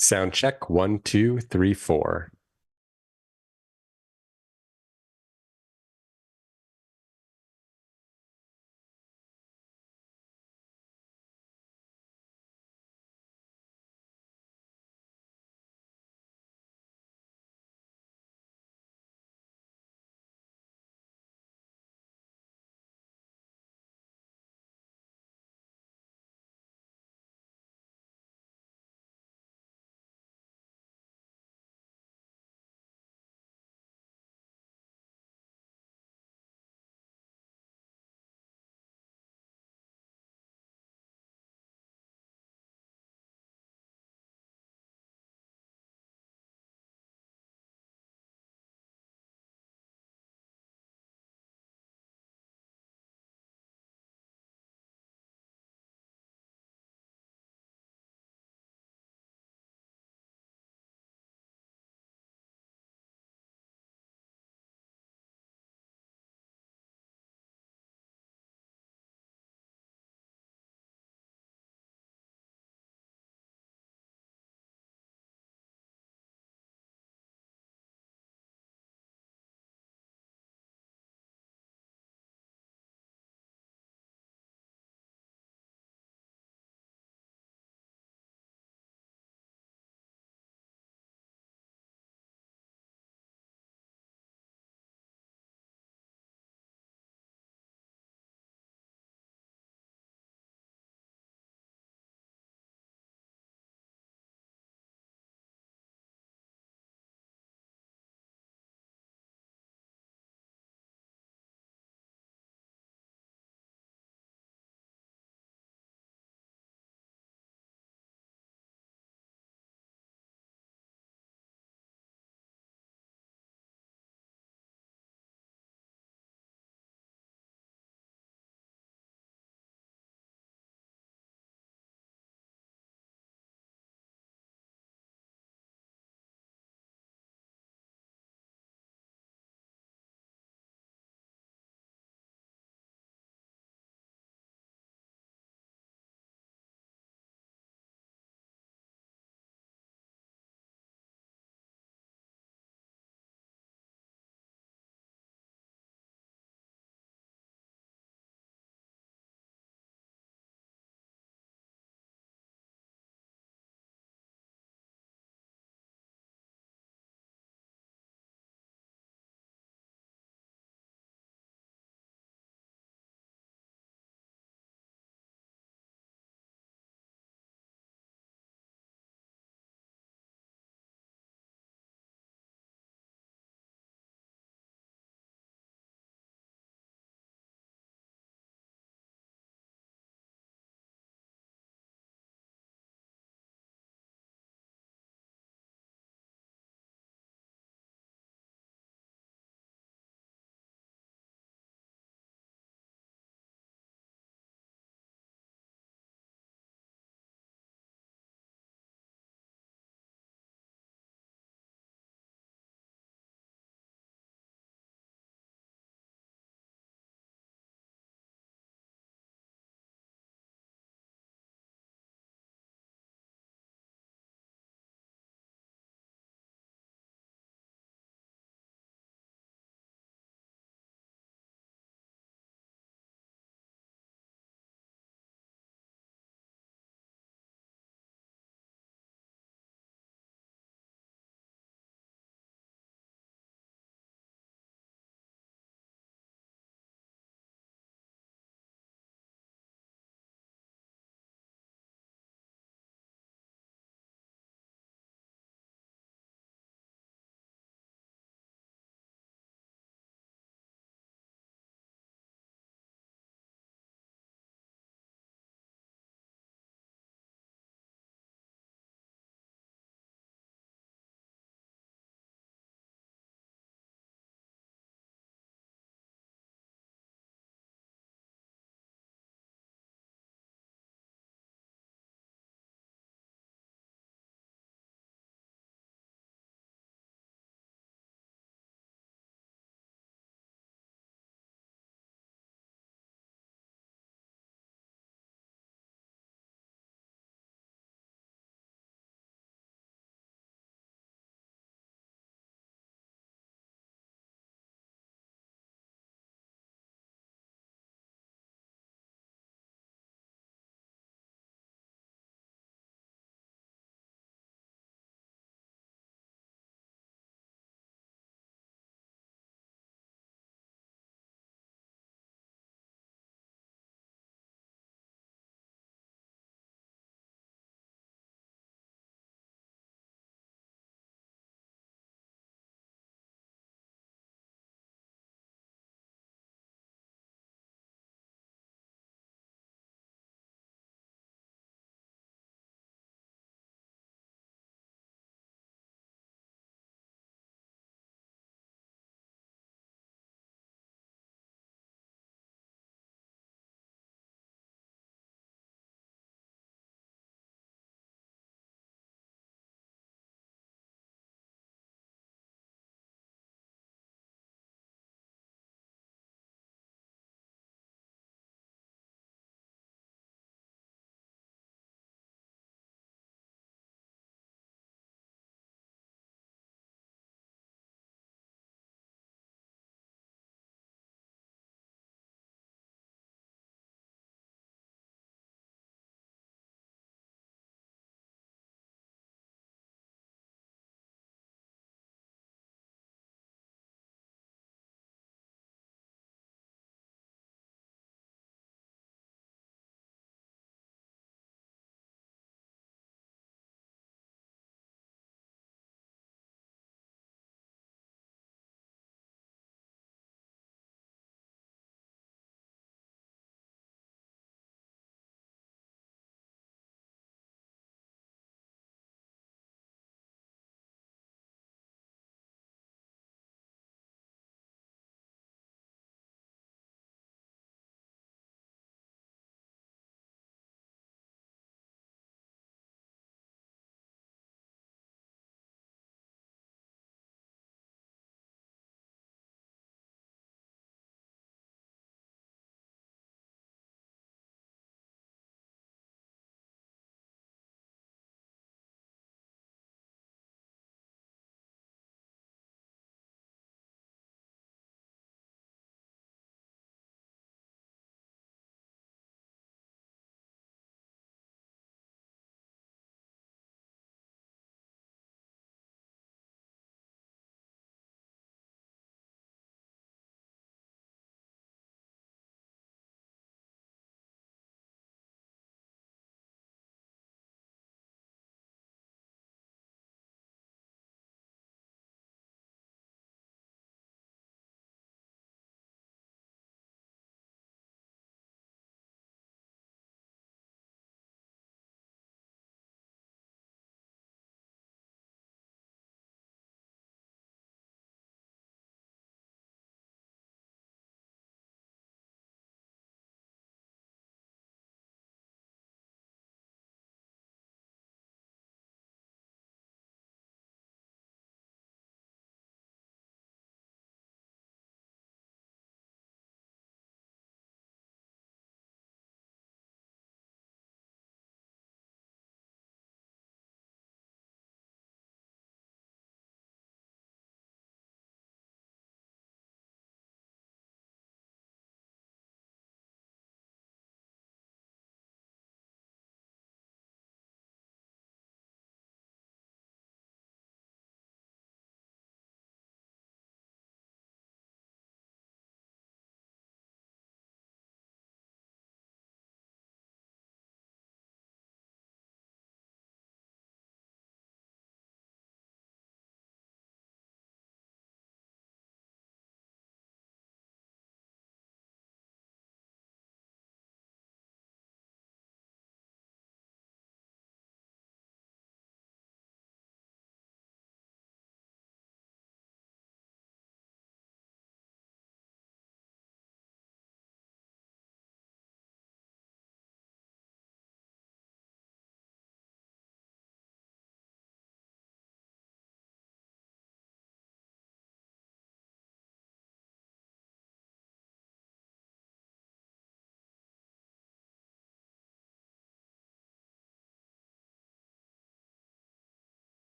Sound check 1, 2, 3, 4.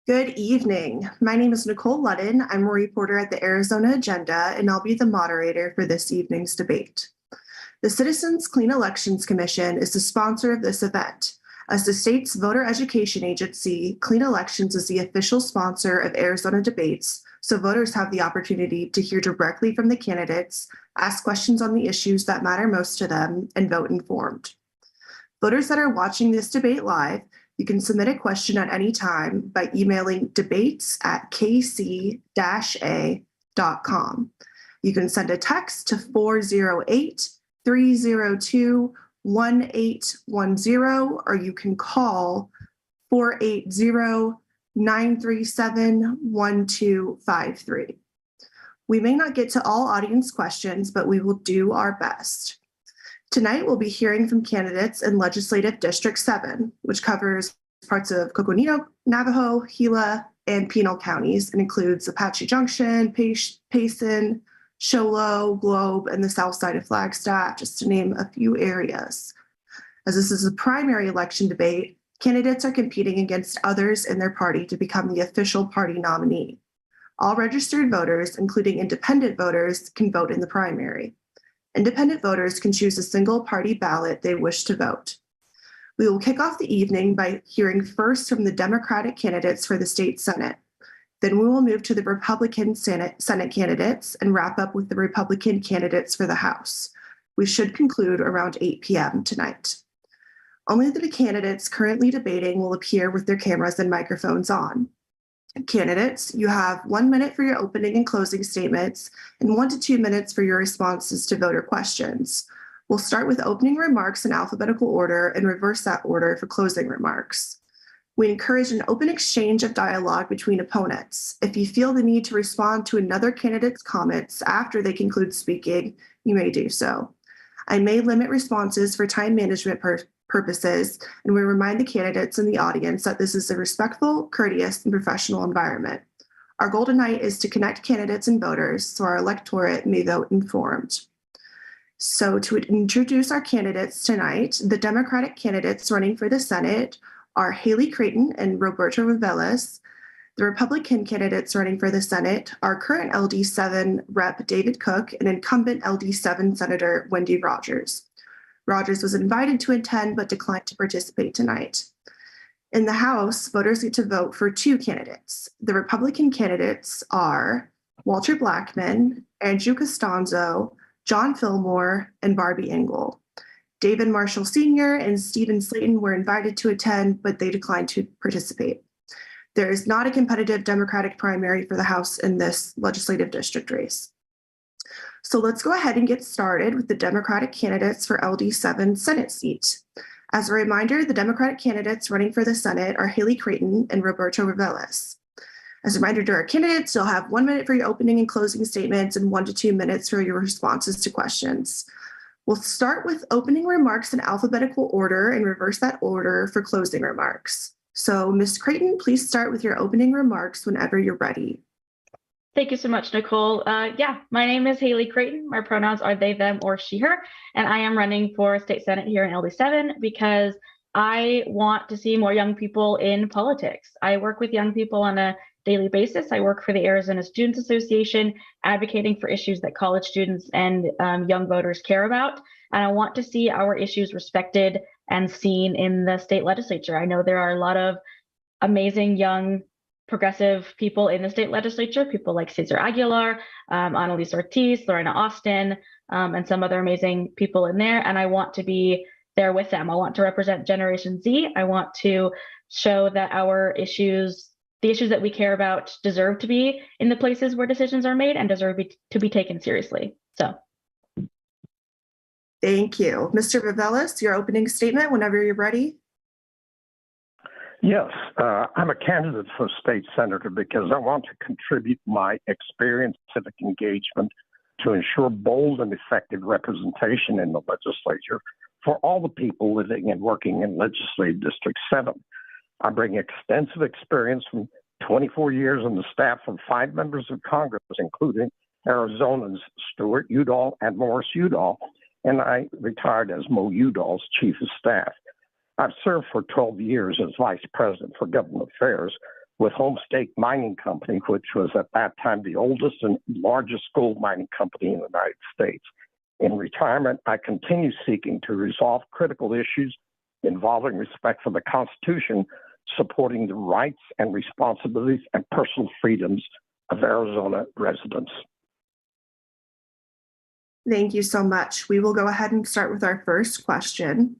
Good evening. My name is Nicole Ludden. I'm a reporter at the Arizona Agenda, and I'll be the moderator for this evening's debate. The Citizens Clean Elections Commission is the sponsor of this event. As the state's voter education agency, Clean Elections is the official sponsor of Arizona debates, so voters have the opportunity to hear directly from the candidates, ask questions on the issues that matter most to them, and vote informed. Voters that are watching this debate live, you can submit a question at any time by emailing debates@kc-a.com. You can send a text to 408-302-1810, or you can call 480-937-1253. We may not get to all audience questions, but we will do our best. Tonight, we'll be hearing from candidates in Legislative District 7, which covers parts of Coconino, Navajo, Gila, and Pinal counties, and includes Apache Junction, Payson, Show Low, Globe, and the south side of Flagstaff, just to name a few areas. As this is a primary election debate, candidates are competing against others in their party to become the official party nominee. All registered voters, including independent voters, can vote in the primary. Independent voters can choose a single party ballot they wish to vote. We will kick off the evening by hearing first from the Democratic candidates for the state Senate. Then we will move to the Republican Senate candidates and wrap up with the Republican candidates for the House. We should conclude around 8 p.m. tonight. Only the candidates currently debating will appear with their cameras and microphones on. Candidates, you have 1 minute for your opening and closing statements and 1 to 2 minutes for your responses to voter questions. We'll start with opening remarks in alphabetical order and reverse that order for closing remarks. We encourage an open exchange of dialogue between opponents. If you feel the need to respond to another candidate's comments after they conclude speaking, you may do so. I may limit responses for time management purposes, and we remind the candidates in the audience that this is a respectful, courteous, and professional environment. Our goal tonight is to connect candidates and voters so our electorate may vote informed. So to introduce our candidates tonight, the Democratic candidates running for the Senate are Haley Creighton and Roberto Reveles. The Republican candidates running for the Senate are current LD7 Rep. David Cook and incumbent LD7 Senator Wendy Rogers. Rogers was invited to attend but declined to participate tonight. In the House, voters get to vote for 2 candidates. The Republican candidates are Walter Blackman, Andrew Costanzo, John Fillmore, and Barbie Engel. David Marshall Sr. and Stephen Slayton were invited to attend, but they declined to participate. There is not a competitive Democratic primary for the House in this legislative district race. So let's go ahead and get started with the Democratic candidates for LD7 Senate seat. As a reminder, the Democratic candidates running for the Senate are Haley Creighton and Roberto Reveles. As a reminder to our candidates, you'll have 1 minute for your opening and closing statements and 1 to 2 minutes for your responses to questions. We'll start with opening remarks in alphabetical order and reverse that order for closing remarks. So Ms. Creighton, please start with your opening remarks whenever you're ready. Thank you so much, Nicole. My name is Haley Creighton. My pronouns are they, them, or she, her, and I am running for state senate here in LD7 because I want to see more young people in politics. I work with young people on a daily basis. I work for the Arizona Students Association, advocating for issues that college students and young voters care about. And I want to see our issues respected and seen in the state legislature. I know there are a lot of amazing young progressive people in the state legislature, people like Cesar Aguilar, Annalise Ortiz, Lorena Austin, and some other amazing people in there. And I want to be there with them. I want to represent Generation Z. I want to show that our issues, the issues that we care about, deserve to be in the places where decisions are made and deserve to be taken seriously. So. Thank you. Mr. Reveles, your opening statement whenever you're ready. Yes, I'm a candidate for state senator because I want to contribute my experience, civic engagement to ensure bold and effective representation in the legislature for all the people living and working in Legislative District 7. I bring extensive experience from 24 years on the staff of 5 members of Congress, including Arizona's Stuart Udall and Morris Udall, and I retired as Mo Udall's chief of staff. I've served for 12 years as Vice President for Government Affairs, with Homestake Mining Company, which was at that time the oldest and largest gold mining company in the United States. In retirement, I continue seeking to resolve critical issues involving respect for the Constitution, supporting the rights and responsibilities and personal freedoms of Arizona residents. Thank you so much. We will go ahead and start with our first question.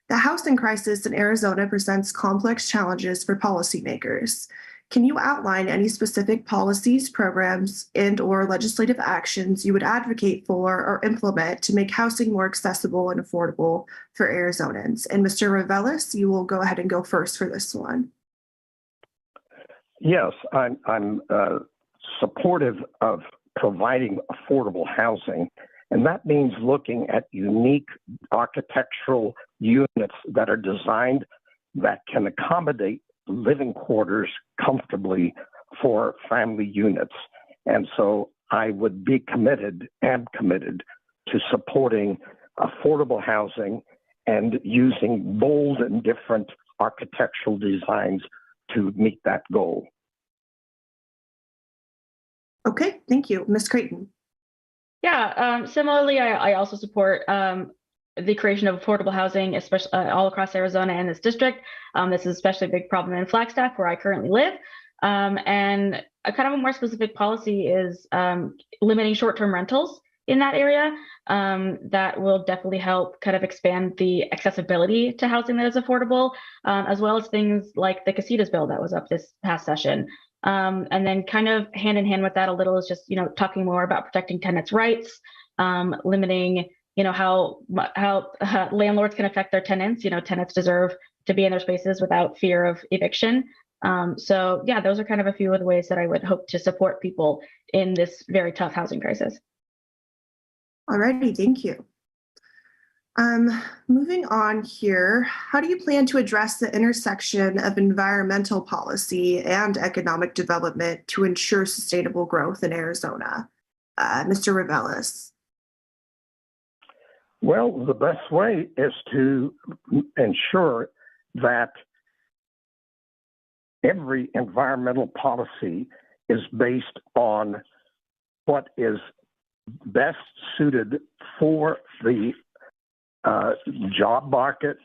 The housing crisis in Arizona presents complex challenges for policymakers. Can you outline any specific policies, programs, and/or legislative actions you would advocate for or implement to make housing more accessible and affordable for Arizonans? And Mr. Reveles, you will go ahead and go first for this one. Yes, I'm supportive of providing affordable housing, and that means looking at unique architectural units that are designed that can accommodate living quarters comfortably for family units. And so I would be am committed to supporting affordable housing and using bold and different architectural designs to meet that goal. Okay, thank you. Ms. Creighton. Yeah, similarly, I also support the creation of affordable housing, especially all across Arizona and this district. This is especially a big problem in Flagstaff, where I currently live. And a kind of a more specific policy is limiting short-term rentals in that area. That will definitely help kind of expand the accessibility to housing that is affordable, as well as things like the casitas bill that was up this past session. And then kind of hand in hand with that a little is just, talking more about protecting tenants' rights, limiting, how landlords can affect their tenants. Tenants deserve to be in their spaces without fear of eviction. So yeah, those are kind of a few of the ways that I would hope to support people in this very tough housing crisis. All righty, thank you. Moving on here, how do you plan to address the intersection of environmental policy and economic development to ensure sustainable growth in Arizona? Mr. Reveles. Well, the best way is to ensure that every environmental policy is based on what is best suited for the job market,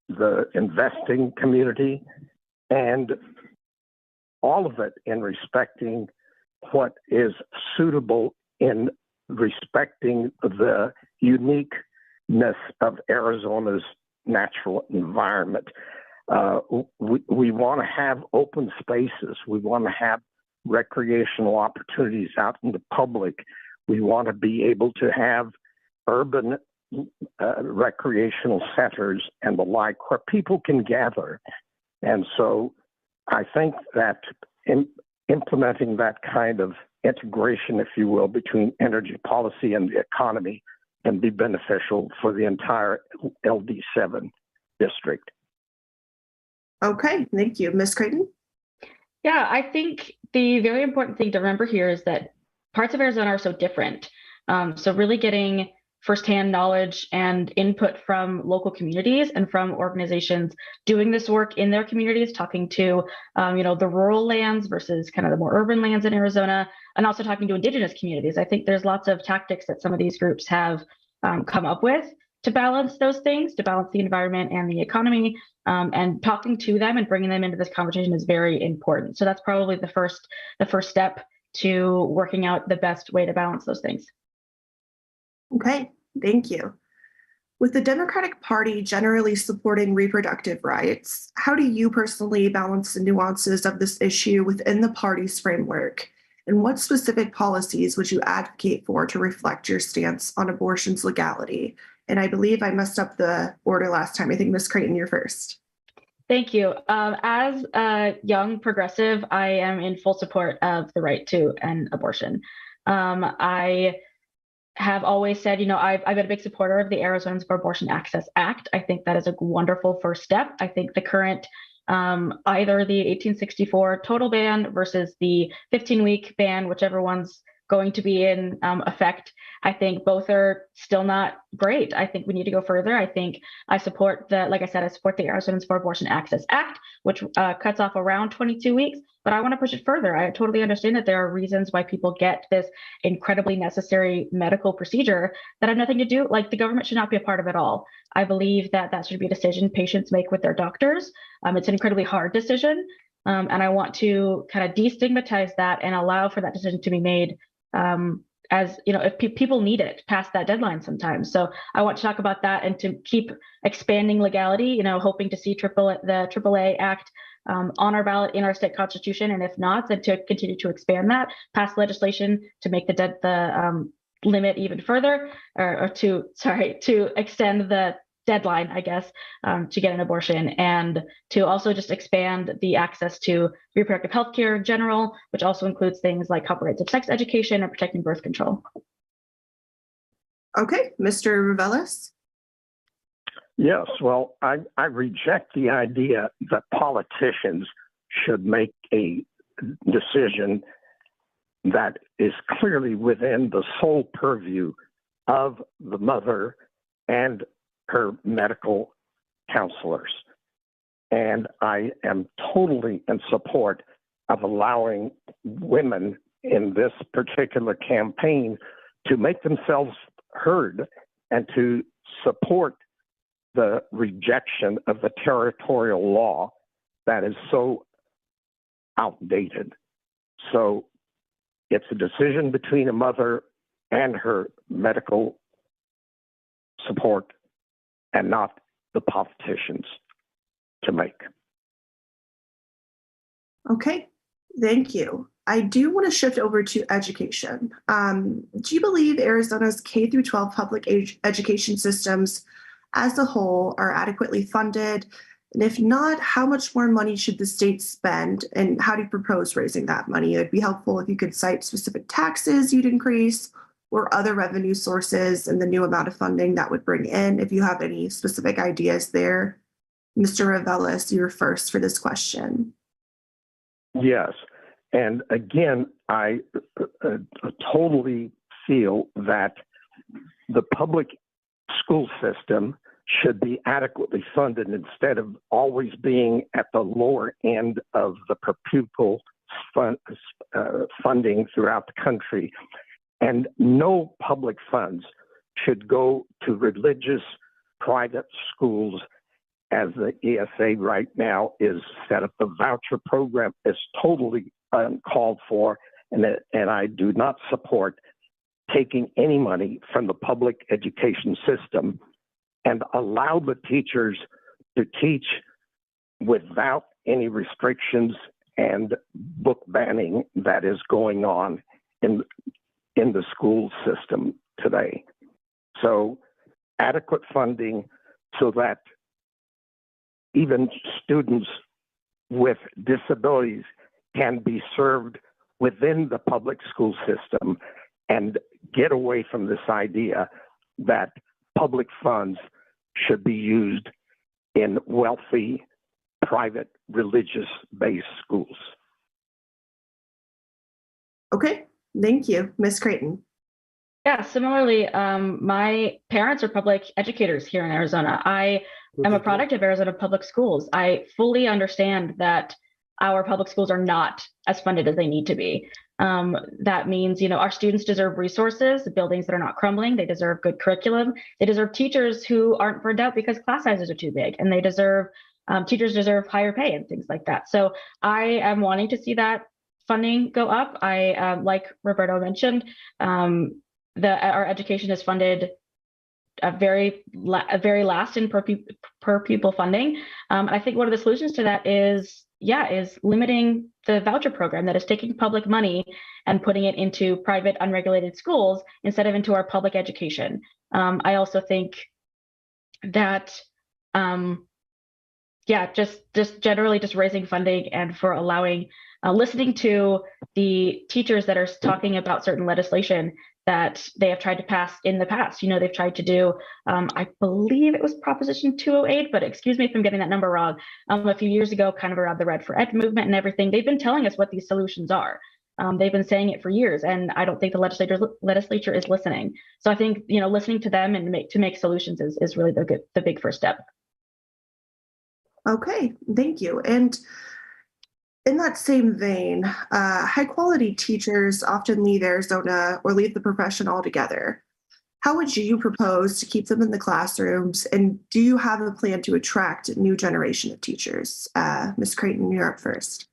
the investing community, and all of it in respecting what is suitable in respecting the uniqueness of Arizona's natural environment. We want to have open spaces. We want to have recreational opportunities out in the public. We want to be able to have urban recreational centers and the like where people can gather. And so I think that implementing that kind of integration, if you will, between energy policy and the economy can be beneficial for the entire LD7 district. Okay, thank you. Ms. Creighton? Yeah, I think the very important thing to remember here is that parts of Arizona are so different. So really getting firsthand knowledge and input from local communities and from organizations doing this work in their communities, talking to, the rural lands versus kind of the more urban lands in Arizona, and also talking to indigenous communities. I think there's lots of tactics that some of these groups have come up with to balance those things, to balance the environment and the economy, and talking to them and bringing them into this conversation is very important. So that's probably the first step to working out the best way to balance those things. Okay, thank you. With the Democratic Party generally supporting reproductive rights, how do you personally balance the nuances of this issue within the party's framework? And what specific policies would you advocate for to reflect your stance on abortion's legality? And I believe I messed up the order last time. I think Ms. Creighton, you're first. Thank you. As a young progressive, I am in full support of the right to an abortion. I have always said, I've been a big supporter of the Arizonans for Abortion Access Act. I think that is a wonderful first step. I think the current, either the 1864 total ban versus the 15-week ban, whichever one's going to be in effect. I think both are still not great. I think we need to go further. I think I support like I said, I support the Arizonans for Abortion Access Act, which cuts off around 22 weeks, but I want to push it further. I totally understand that there are reasons why people get this incredibly necessary medical procedure that have nothing to do, like the government should not be a part of it all. I believe that should be a decision patients make with their doctors. It's an incredibly hard decision. And I want to kind of destigmatize that and allow for that decision to be made as, you know, if people need it past that deadline sometimes. So I want to talk about that and to keep expanding legality, you know, hoping to see the AAA Act on our ballot in our state constitution. And if not, then to continue to expand that, pass legislation to make the limit even further, or to extend the deadline, I guess, to get an abortion, and to also just expand the access to reproductive health care in general, which also includes things like comprehensive sex education and protecting birth control. Okay, Mr. Reveles. Yes, well, I reject the idea that politicians should make a decision that is clearly within the sole purview of the mother and her medical counselors. And I am totally in support of allowing women in this particular campaign to make themselves heard and to support the rejection of the territorial law that is so outdated. So it's a decision between a mother and her medical support, and not the politicians to make. Okay, thank you. I do want to shift over to education. Do you believe Arizona's K through 12 public education systems as a whole are adequately funded? And if not, how much more money should the state spend, and how do you propose raising that money? It would be helpful if you could cite specific taxes you'd increase or other revenue sources and the new amount of funding that would bring in, if you have any specific ideas there. Mr. Reveles, you're first for this question. Yes. And again, I totally feel that the public school system should be adequately funded instead of always being at the lower end of the per pupil funding throughout the country. And no public funds should go to religious private schools as the ESA right now is set up. The voucher program is totally uncalled for, and I do not support taking any money from the public education system and allow the teachers to teach without any restrictions and book banning that is going on in the school system today. So adequate funding so that even students with disabilities can be served within the public school system, and get away from this idea that public funds should be used in wealthy, private, religious-based schools. Okay, thank you. Ms. Creighton. Yeah, similarly, my parents are public educators here in Arizona. I am a product of Arizona public schools. I fully understand that our public schools are not as funded as they need to be. That means, you know, our students deserve resources, buildings that are not crumbling. They deserve good curriculum. They deserve teachers who aren't burned out because class sizes are too big, and they deserve teachers deserve higher pay and things like that. So I am wanting to see that funding go up. I like Roberto mentioned, our education is funded very last in per pupil funding. I think one of the solutions to that is limiting the voucher program that is taking public money and putting it into private unregulated schools instead of into our public education. I also think that just generally just raising funding and for allowing listening to the teachers that are talking about certain legislation that they have tried to pass in the past. You know, they've tried to do, I believe it was Proposition 208, but excuse me if I'm getting that number wrong, a few years ago, kind of around the Red for Ed movement and everything. They've been telling us what these solutions are. They've been saying it for years, and I don't think the legislature is listening. So I think, listening to them and make solutions is really the big first step. Okay, thank you. And in that same vein, high quality teachers often leave Arizona or leave the profession altogether. How would you propose to keep them in the classrooms? And do you have a plan to attract a new generation of teachers? Ms. Creighton, you're up first.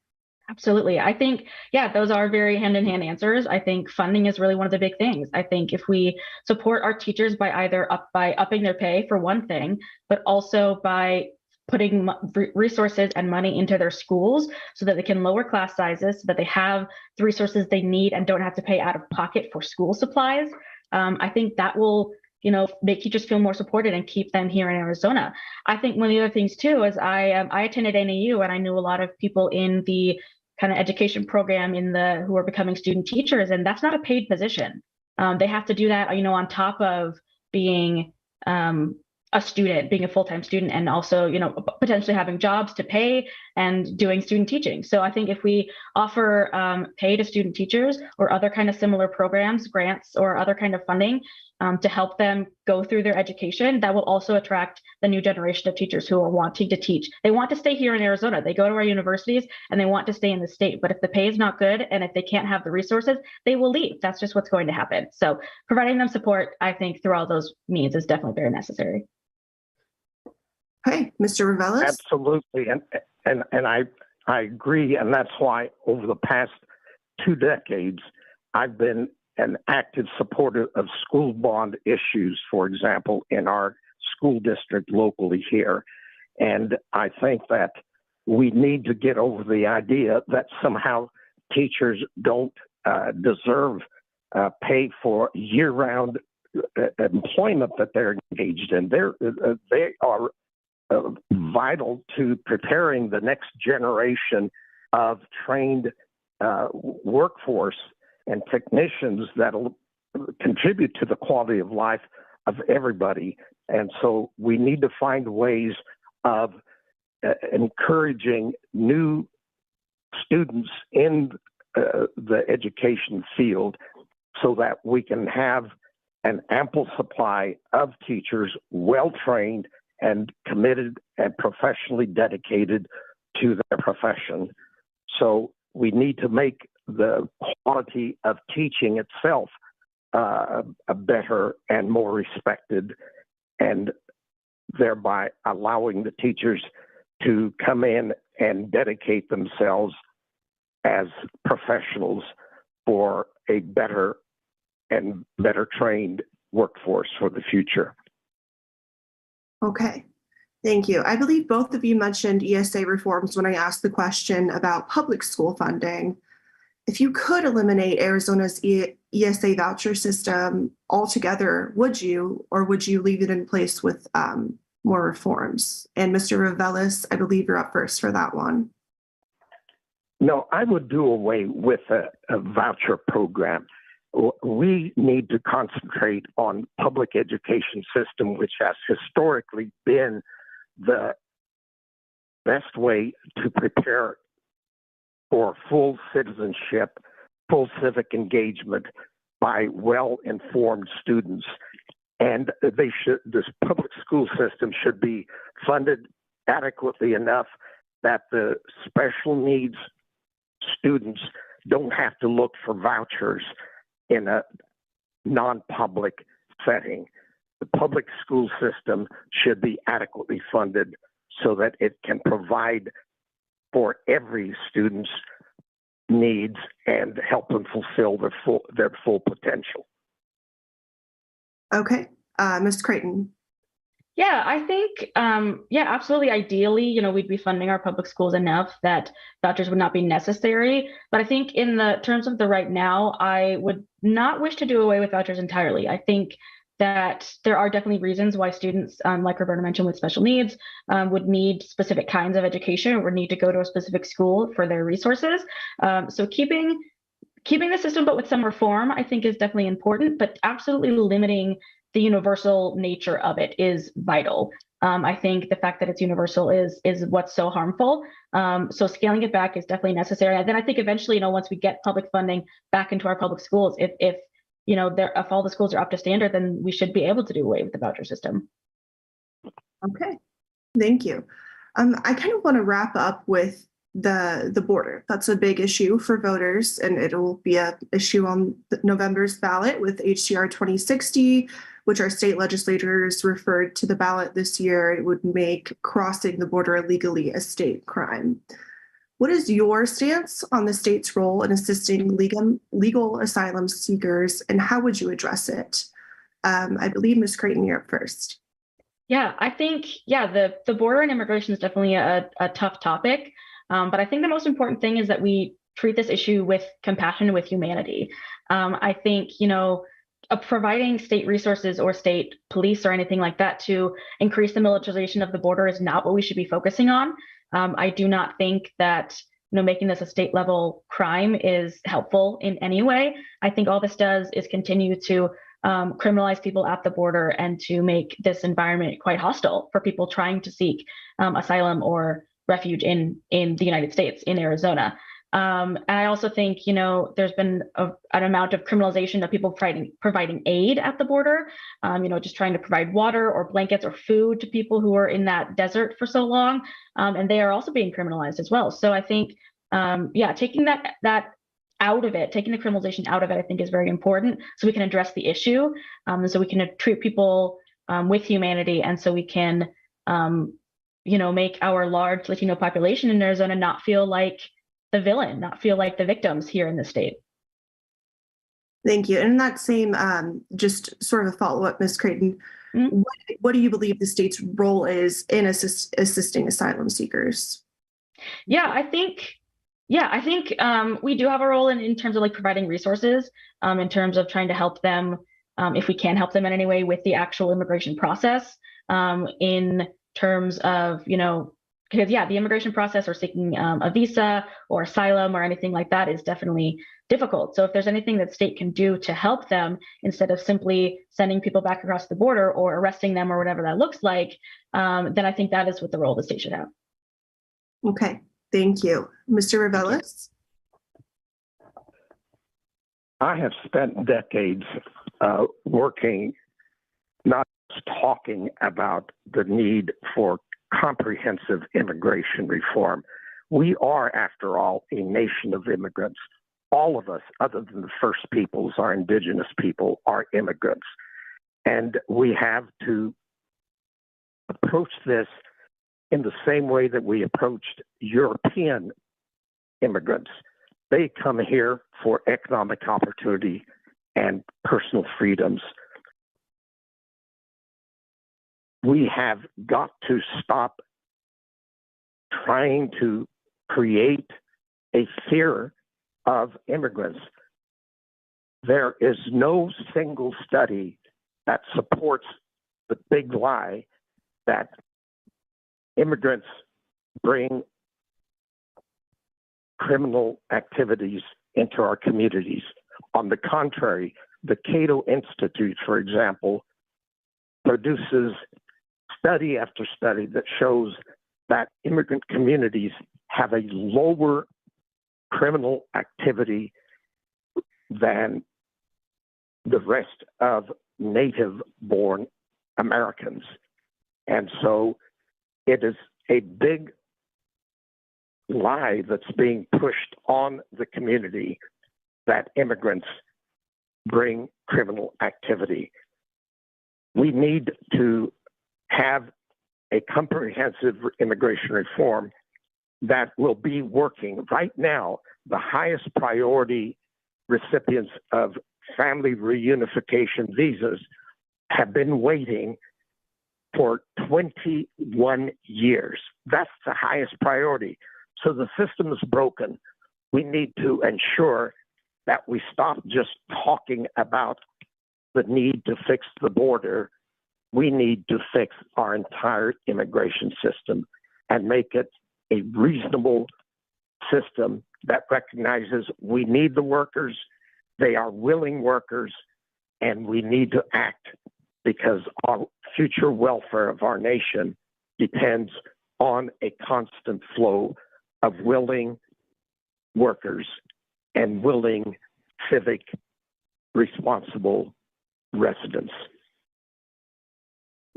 Absolutely. I think, those are very hand-in-hand answers. I think funding is really one of the big things. I think if we support our teachers by by upping their pay for one thing, but also by putting resources and money into their schools so that they can lower class sizes, so that they have the resources they need and don't have to pay out of pocket for school supplies. I think that will, make teachers feel more supported and keep them here in Arizona. I think one of the other things too is I attended NAU, and I knew a lot of people in the kind of education program who are becoming student teachers, and that's not a paid position. They have to do that, on top of being a student, being a full-time student, and also, potentially having jobs to pay and doing student teaching. So I think if we offer pay to student teachers or other kind of similar programs, grants, or other kind of funding to help them go through their education, that will also attract the new generation of teachers who are wanting to teach. They want to stay here in Arizona. They go to our universities and they want to stay in the state. But if the pay is not good and if they can't have the resources, they will leave. That's just what's going to happen. So providing them support, I think, through all those means is definitely very necessary. Hey, Mr. Revelis? Absolutely. And I agree. And that's why over the past 2 decades, I've been an active supporter of school bond issues, for example, in our school district locally here. And I think that we need to get over the idea that somehow teachers don't deserve pay for year-round employment that they're engaged in. They are vital to preparing the next generation of trained workforce and technicians that'll contribute to the quality of life of everybody. And so we need to find ways of encouraging new students in the education field so that we can have an ample supply of teachers, well-trained and committed and professionally dedicated to their profession. So we need to make the quality of teaching itself better and more respected, and thereby allowing the teachers to come in and dedicate themselves as professionals for a better and better trained workforce for the future. Okay, thank you. I believe both of you mentioned ESA reforms when I asked the question about public school funding. If you could eliminate Arizona's ESA voucher system altogether, would you, or would you leave it in place with more reforms? And Mr. Revelis, I believe you're up first for that one. No, I would do away with a voucher program. We need to concentrate on public education system, which has historically been the best way to prepare for full citizenship, full civic engagement by well-informed students. And this public school system should be funded adequately enough that the special needs students don't have to look for vouchers in a non-public setting. The public school system should be adequately funded so that it can provide for every student's needs and help them fulfill their full potential. Okay, Ms. Creighton. Yeah, I think, absolutely. Ideally, we'd be funding our public schools enough that vouchers would not be necessary. But I think in the terms of the right now, I would not wish to do away with vouchers entirely. I think that there are definitely reasons why students, like Roberta mentioned, with special needs would need specific kinds of education or would need to go to a specific school for their resources. So keeping the system, but with some reform, I think is definitely important, but absolutely limiting the universal nature of it is vital. I think the fact that it's universal is what's so harmful. So scaling it back is definitely necessary. And then I think eventually, once we get public funding back into our public schools, if all the schools are up to standard, then we should be able to do away with the voucher system. Okay, thank you. I kind of want to wrap up with the border. That's a big issue for voters, and it'll be an issue on November's ballot with HCR 2060, which our state legislators referred to the ballot this year. It would make crossing the border illegally a state crime. What is your stance on the state's role in assisting legal asylum seekers, and how would you address it? I believe Ms. Creighton, you're up first. Yeah, I think, the border and immigration is definitely a tough topic. But I think the most important thing is that we treat this issue with compassion and with humanity. I think, providing state resources or state police or anything like that to increase the militarization of the border is not what we should be focusing on. I do not think that making this a state level crime is helpful in any way. I think all this does is continue to criminalize people at the border and to make this environment quite hostile for people trying to seek asylum or refuge in the United States, in Arizona. And I also think, there's been an amount of criminalization of people providing aid at the border, just trying to provide water or blankets or food to people who are in that desert for so long. And they are also being criminalized as well. So I think, taking that out of it, taking the criminalization out of it, I think is very important so we can address the issue, and so we can treat people with humanity, and so we can, make our large Latino population in Arizona not feel like the villain, not feel like the victims here in the state. Thank you. And in that same, just sort of a follow-up, Ms. Creighton, what do you believe the state's role is in assisting asylum seekers? I think we do have a role in terms of providing resources, in terms of trying to help them, if we can help them in any way with the actual immigration process, in terms of, because the immigration process or seeking a visa or asylum or anything like that is definitely difficult. So if there's anything that state can do to help them, instead of simply sending people back across the border or arresting them or whatever that looks like, then I think that is what the role the state should have. Okay, thank you. Mr. Reveles? I have spent decades working, not just talking about the need for comprehensive immigration reform. We are, after all, a nation of immigrants. All of us, other than the First Peoples, our indigenous people, are immigrants. And we have to approach this in the same way that we approached European immigrants. They come here for economic opportunity and personal freedoms. We have got to stop trying to create a fear of immigrants. There is no single study that supports the big lie that immigrants bring criminal activities into our communities. On the contrary, the Cato Institute, for example, produces study after study that shows that immigrant communities have a lower criminal activity than the rest of native-born Americans. And so it is a big lie that's being pushed on the community that immigrants bring criminal activity. We need to have a comprehensive immigration reform that will be working. Right now, the highest priority recipients of family reunification visas have been waiting for 21 years. That's the highest priority. So the system is broken. We need to ensure that we stop just talking about the need to fix the border. We need to fix our entire immigration system and make it a reasonable system that recognizes we need the workers, they are willing workers, and we need to act because our future welfare of our nation depends on a constant flow of willing workers and willing, civic, responsible residents.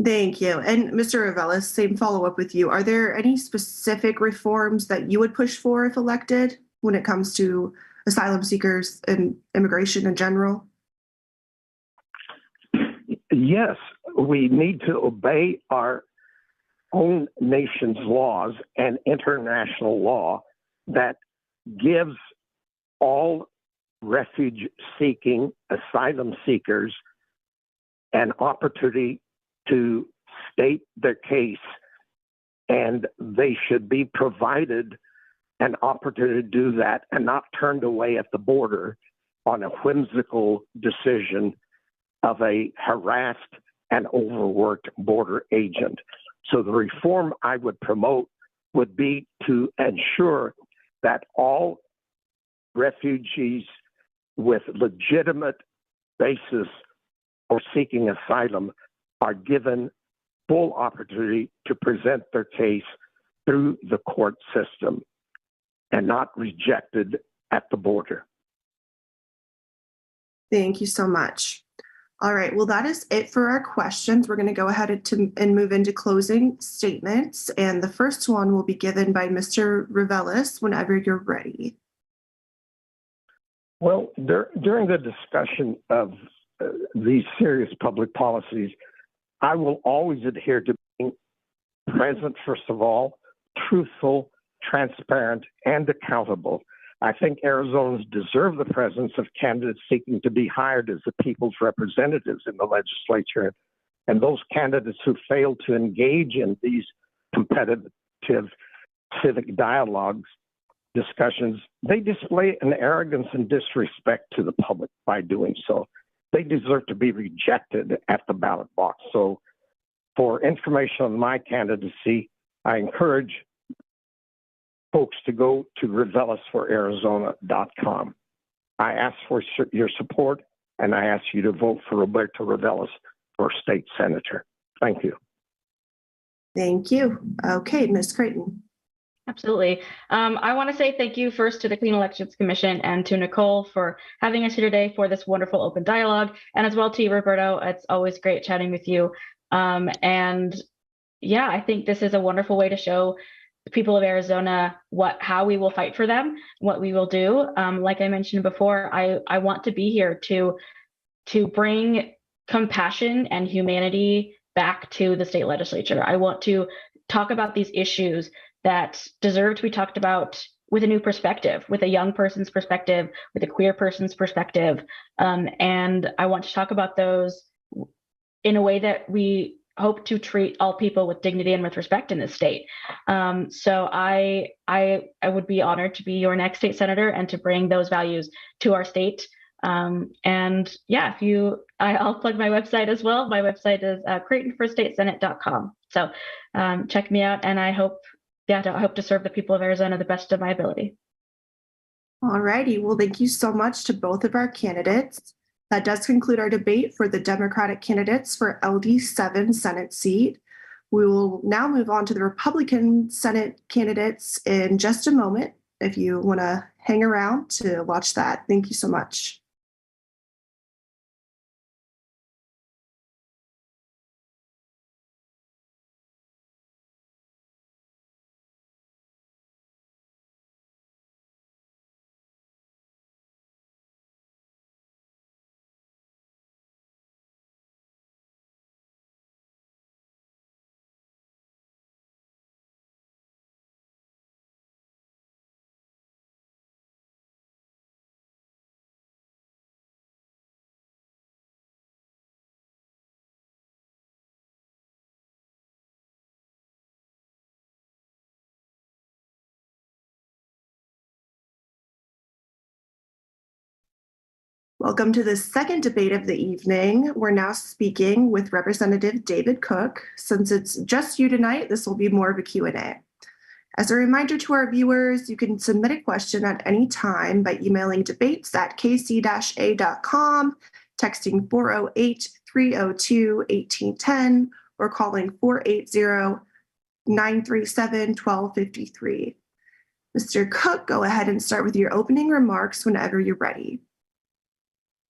Thank you. And Mr. Revelis, same follow-up with you. Are there any specific reforms that you would push for if elected when it comes to asylum seekers and immigration in general? Yes, we need to obey our own nation's laws and international law that gives all refuge-seeking asylum seekers an opportunity to state their case, and they should be provided an opportunity to do that and not turned away at the border on a whimsical decision of a harassed and overworked border agent. So the reform I would promote would be to ensure that all refugees with legitimate basis for seeking asylum are given full opportunity to present their case through the court system and not rejected at the border. Thank you so much. All right, well, that is it for our questions. We're going to go ahead and move into closing statements. And the first one will be given by Mr. Revelis whenever you're ready. Well, during the discussion of these serious public policies, I will always adhere to being present, first of all, truthful, transparent, and accountable. I think Arizonans deserve the presence of candidates seeking to be hired as the people's representatives in the legislature. And those candidates who fail to engage in these competitive civic dialogues, discussions, they display an arrogance and disrespect to the public by doing so. They deserve to be rejected at the ballot box. So for information on my candidacy, I encourage folks to go to revelisforarizona.com. I ask for your support, and I ask you to vote for Roberto Revelis for state senator. Thank you. Thank you. Okay, Ms. Creighton. Absolutely. I want to say thank you first to the Clean Elections Commission and to Nicole for having us here today for this wonderful open dialogue, and as well to you, Roberto. It's always great chatting with you. And yeah, I think this is a wonderful way to show the people of Arizona how we will fight for them, what we will do. Like I mentioned before, I want to be here to bring compassion and humanity back to the state legislature. I want to talk about these issues that deserve to be talked about with a new perspective, with a young person's perspective, with a queer person's perspective. And I want to talk about those in a way that we hope to treat all people with dignity and with respect in this state. So I would be honored to be your next state senator and to bring those values to our state. And yeah, I'll plug my website as well. My website is CreightonForStateSenate.com. So check me out, and I hope to serve the people of Arizona the best of my ability. All righty. Well, thank you so much to both of our candidates. That does conclude our debate for the Democratic candidates for LD7 Senate seat. We will now move on to the Republican Senate candidates in just a moment, if you want to hang around to watch that. Thank you so much. Welcome to the second debate of the evening. We're now speaking with Representative David Cook. Since it's just you tonight, this will be more of a Q&A. As a reminder to our viewers, you can submit a question at any time by emailing debates@kc-a.com. texting 408-302-1810, or calling 480-937-1253. Mr. Cook, go ahead and start with your opening remarks whenever you're ready.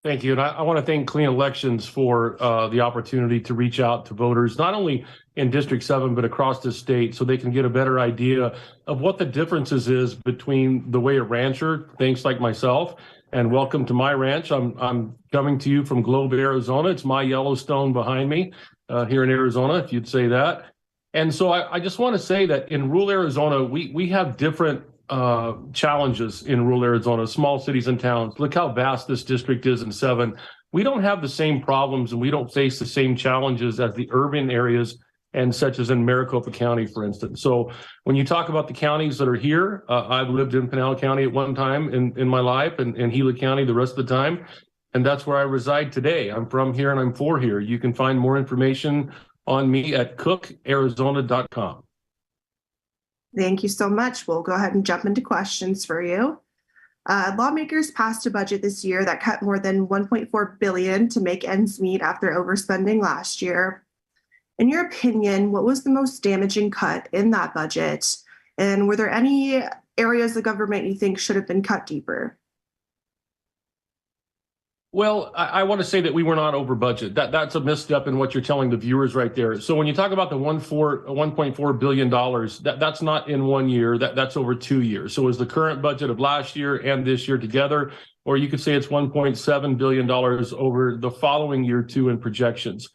Thank you. And I want to thank Clean Elections for the opportunity to reach out to voters, not only in District 7, but across the state, so they can get a better idea of what the differences is between the way a rancher thinks like myself. And welcome to my ranch. I'm coming to you from Globe, Arizona. It's my Yellowstone behind me here in Arizona, if you'd say that. And so I just want to say that in rural Arizona, we have different challenges in rural Arizona, small cities and towns. Look how vast this district is in 7. We don't have the same problems and we don't face the same challenges as the urban areas, and such as in Maricopa County, for instance. So when you talk about the counties that are here, I've lived in Pinal County at one time in my life, and Gila County the rest of the time. And that's where I reside today. I'm from here and I'm for here. You can find more information on me at cookarizona.com. Thank you so much. We'll go ahead and jump into questions for you. Lawmakers passed a budget this year that cut more than $1.4 billion to make ends meet after overspending last year. In your opinion, what was the most damaging cut in that budget? And were there any areas of government you think should have been cut deeper? Well, I want to say that we were not over budget. That's a misstep in what you're telling the viewers right there. So when you talk about the $1.4 billion, that's not in 1 year, that's over 2 years. So is the current budget of last year and this year together, or you could say it's $1.7 billion over the following year too in projections.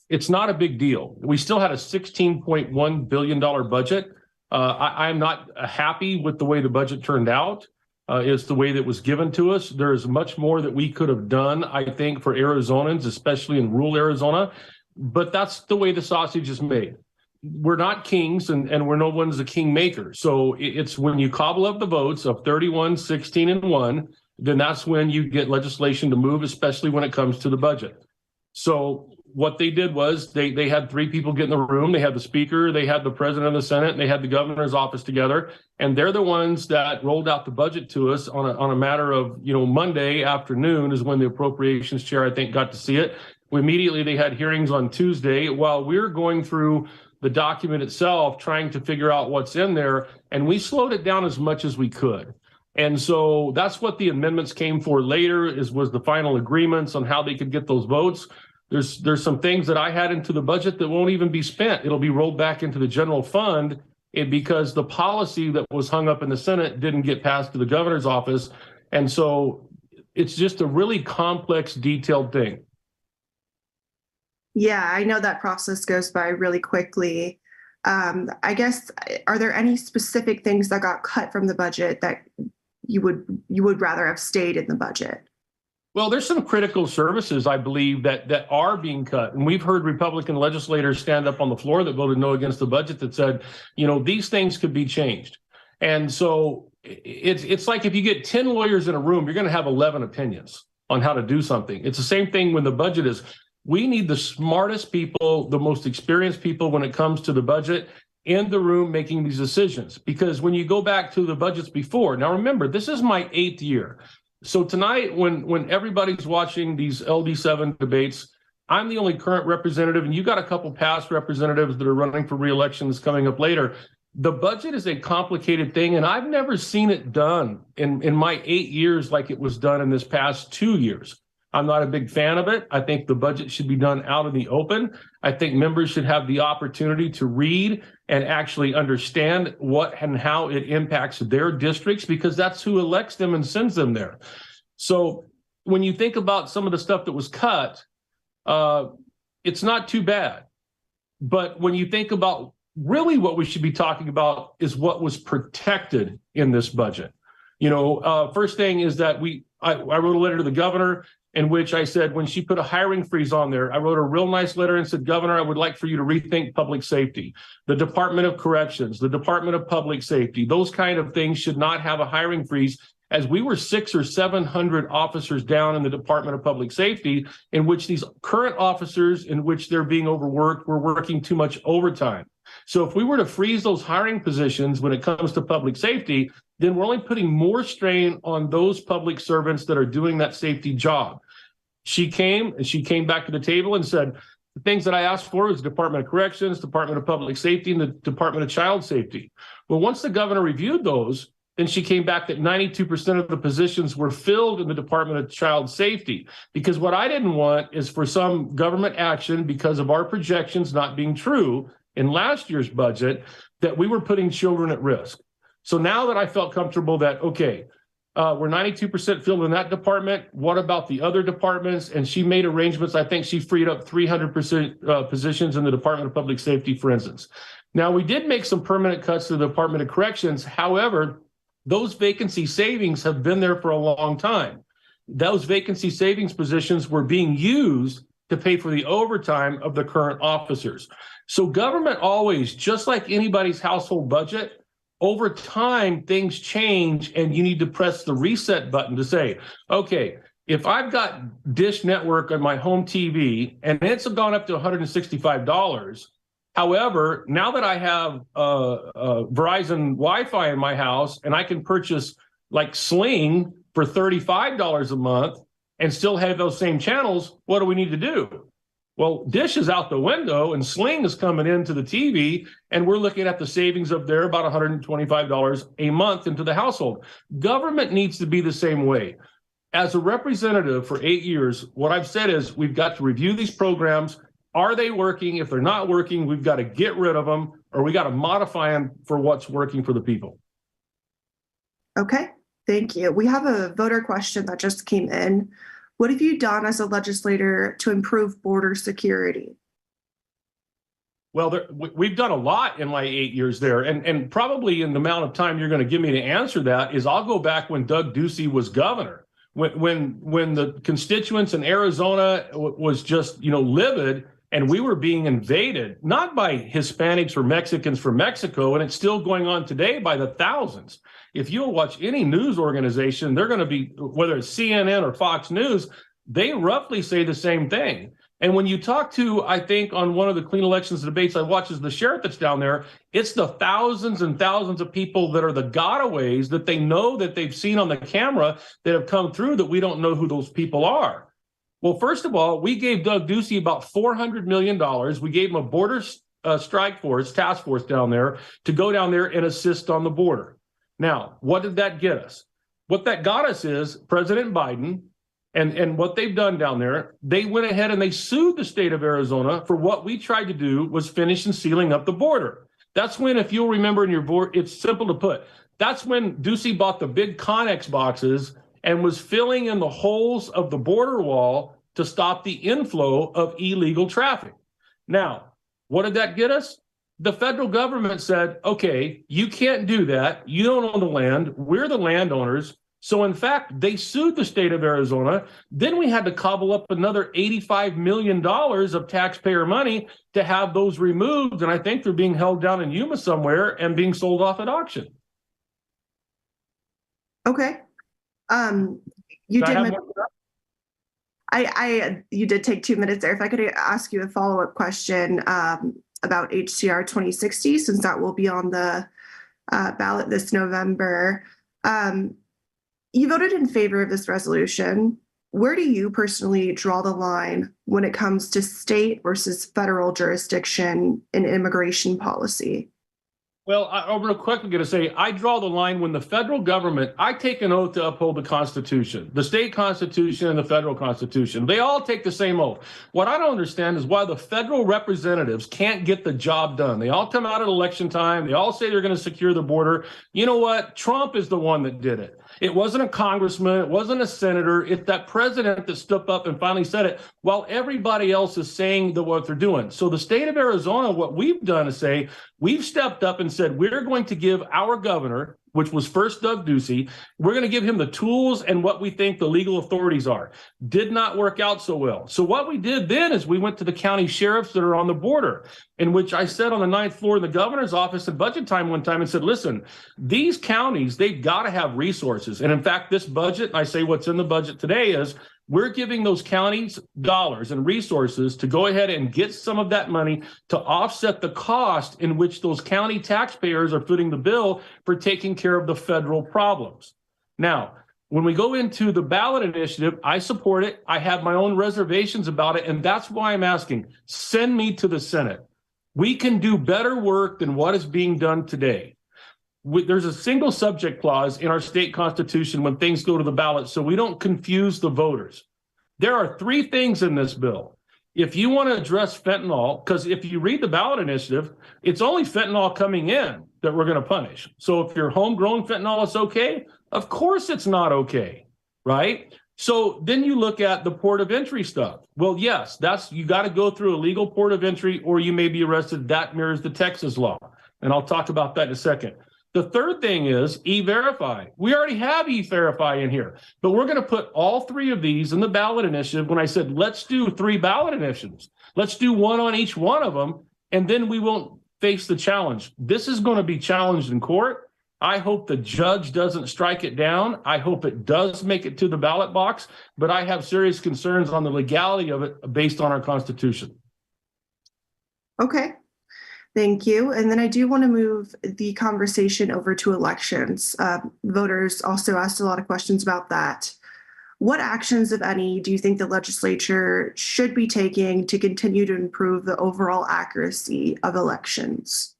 It's not a big deal. We still had a $16.1 billion budget. I'm not happy with the way the budget turned out. Is the way that was given to us. There's much more that we could have done, I think, for Arizonans, especially in rural Arizona, but that's the way the sausage is made. We're not kings, and we're no one's a king maker. So it's when you cobble up the votes of 31, 16, and 1, then that's when you get legislation to move, especially when it comes to the budget. So what they did was they had 3 people get in the room. They had the speaker, they had the president of the Senate, and they had the governor's office together. And they're the ones that rolled out the budget to us on a matter of, Monday afternoon is when the appropriations chair, I think, got to see it. Immediately, they had hearings on Tuesday while we're going through the document itself, trying to figure out what's in there. And we slowed it down as much as we could. And so that's what the amendments came for later was the final agreements on how they could get those votes. There's some things that I had into the budget that won't even be spent. It'll be rolled back into the general fund because the policy that was hung up in the Senate didn't get passed to the governor's office. And so it's just a really complex, detailed thing. Yeah, I know that process goes by really quickly. I guess, are there any specific things that got cut from the budget that you would rather have stayed in the budget? Well, there's some critical services, I believe, that are being cut. And we've heard Republican legislators stand up on the floor that voted no against the budget that said, these things could be changed. And so it's like if you get 10 lawyers in a room, you're going to have 11 opinions on how to do something. It's the same thing when the budget is. We need the smartest people, the most experienced people when it comes to the budget in the room making these decisions. Because when you go back to the budgets before, now remember, this is my 8th year. So tonight, when everybody's watching these LD7 debates, I'm the only current representative, and you got a couple past representatives that are running for re-election that's coming up later. The budget is a complicated thing, and I've never seen it done in my 8 years like it was done in this past 2 years. I'm not a big fan of it. I think the budget should be done out in the open. I think members should have the opportunity to read and actually understand what and how it impacts their districts, because that's who elects them and sends them there. So when you think about some of the stuff that was cut, it's not too bad. But when you think about really what we should be talking about is what was protected in this budget. First thing is that I wrote a letter to the governor in which I said, when she put a hiring freeze on there, I wrote a real nice letter and said, Governor, I would like for you to rethink public safety. The Department of Corrections, the Department of Public Safety, those kind of things should not have a hiring freeze, as we were 600 or 700 officers down in the Department of Public Safety, in which these current officers, in which they're being overworked, were working too much overtime. So if we were to freeze those hiring positions when it comes to public safety, then we're only putting more strain on those public servants that are doing that safety job. She came back to the table and said, the things that I asked for was Department of Corrections, Department of Public Safety, and the Department of Child Safety. Well, once the governor reviewed those, then she came back that 92% of the positions were filled in the Department of Child Safety. Because what I didn't want is for some government action, because of our projections not being true in last year's budget, that we were putting children at risk. So now that I felt comfortable that, okay, we're 92% filled in that department, what about the other departments? And she made arrangements. I think she freed up 300% positions in the Department of Public Safety, for instance. Now, we did make some permanent cuts to the Department of Corrections. However, those vacancy savings have been there for a long time. Those vacancy savings positions were being used to pay for the overtime of the current officers. So government always, just like anybody's household budget, over time, things change, and you need to press the reset button to say, okay, if I've got Dish Network on my home TV and it's gone up to $165, however, now that I have Verizon Wi-Fi in my house and I can purchase like Sling for $35 a month and still have those same channels, what do we need to do? Well, Dish is out the window and Sling is coming into the TV, and we're looking at the savings of there about $125 a month into the household. Government needs to be the same way. As a representative for 8 years, what I've said is we've got to review these programs. Are they working? If they're not working, we've got to get rid of them, or we got to modify them for what's working for the people. Okay, thank you. We have a voter question that just came in. What have you done as a legislator to improve border security? Well, we've done a lot in my 8 years there, and probably in the amount of time you're going to give me to answer that is I'll go back when Doug Ducey was governor, when the constituents in Arizona was just livid, and we were being invaded not by Hispanics or Mexicans from Mexico, and it's still going on today by the thousands. If you'll watch any news organization, they're going to be, whether it's CNN or Fox News, they roughly say the same thing. And when you talk to, I think on one of the clean elections debates I watch is the sheriff that's down there, it's the thousands and thousands of people that are the gotaways that they know that they've seen on the camera that have come through that we don't know who those people are. Well, first of all, we gave Doug Ducey about $400 million. We gave him a border strike force, task force down there to go down there and assist on the border. Now, what did that get us? What that got us is President Biden and what they've done down there, they went ahead and they sued the state of Arizona for what we tried to do was finish and sealing up the border. That's when, if you'll remember in your board, it's simple to put, that's when Ducey bought the big Connex boxes and was filling in the holes of the border wall to stop the inflow of illegal traffic. Now, what did that get us? The federal government said, okay, you can't do that. You don't own the land. We're the landowners. So in fact, they sued the state of Arizona. Then we had to cobble up another $85 million of taxpayer money to have those removed. And I think they're being held down in Yuma somewhere and being sold off at auction. Okay. You did take 2 minutes there. If I could ask you a follow-up question about HCR 2060, since that will be on the ballot this November. You voted in favor of this resolution. Where do you personally draw the line when it comes to state versus federal jurisdiction in immigration policy? Well, I'm real quickly going to say I draw the line when the federal government, I take an oath to uphold the Constitution, the state Constitution and the federal Constitution. They all take the same oath. What I don't understand is why the federal representatives can't get the job done. They all come out at election time. They all say they're going to secure the border. You know what? Trump is the one that did it. It wasn't a congressman. It wasn't a senator. It's that president that stood up and finally said it while everybody else is saying what they're doing. So the state of Arizona, what we've done is say, we've stepped up and said, we're going to give our governor, which was first Doug Ducey, we're going to give him the tools and what we think the legal authorities are. Did not work out so well. So what we did then is we went to the county sheriffs that are on the border, in which I said on the 9th floor of the governor's office at budget time one time and said, listen, these counties, they've got to have resources. And in fact, this budget, I say what's in the budget today is we're giving those counties dollars and resources to go ahead and get some of that money to offset the cost in which those county taxpayers are footing the bill for taking care of the federal problems. Now, When we go into the ballot initiative, I support it. I have my own reservations about it, and that's why I'm asking, send me to the Senate. We can do better work than what is being done today. There's a single subject clause in our state constitution when things go to the ballot, so we don't confuse the voters. There are 3 things in this bill. If you want to address fentanyl, because if you read the ballot initiative, it's only fentanyl coming in that we're going to punish. So if you're homegrown fentanyl, it's okay. Of course it's not okay, right? So then you look at the port of entry stuff. Well, yes, you got to go through a legal port of entry or you may be arrested. That mirrors the Texas law. And I'll talk about that in a second. The third thing is E-Verify. We already have E-Verify in here, but we're going to put all 3 of these in the ballot initiative. When I said, let's do 3 ballot initiatives, let's do one on each one of them, and then we won't face the challenge. This is going to be challenged in court. I hope the judge doesn't strike it down. I hope it does make it to the ballot box, but I have serious concerns on the legality of it based on our Constitution. Okay. Thank you. And then I do want to move the conversation over to elections. Voters also asked a lot of questions about that. What actions, if any, do you think the legislature should be taking to continue to improve the overall accuracy of elections?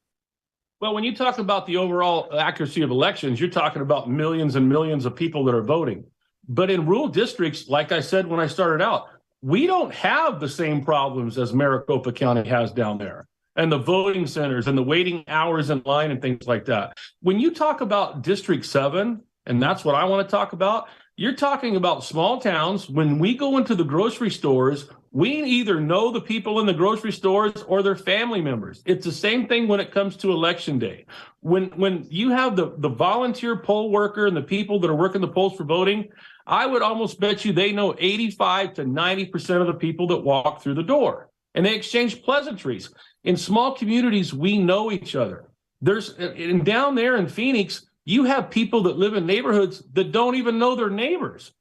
Well, when you talk about the overall accuracy of elections, you're talking about millions and millions of people that are voting. But in rural districts, like I said when I started out, we don't have the same problems as Maricopa County has down there, and the voting centers and the waiting hours in line and things like that. When you talk about District 7, and that's what I want to talk about, you're talking about small towns. When we go into the grocery stores, we either know the people in the grocery stores or their family members. It's the same thing when it comes to election day. When you have the volunteer poll worker and the people that are working the polls for voting, I would almost bet you they know 85 to 90% of the people that walk through the door, and they exchange pleasantries. In small communities, we know each other. And down there in Phoenix, you have people that live in neighborhoods that don't even know their neighbors.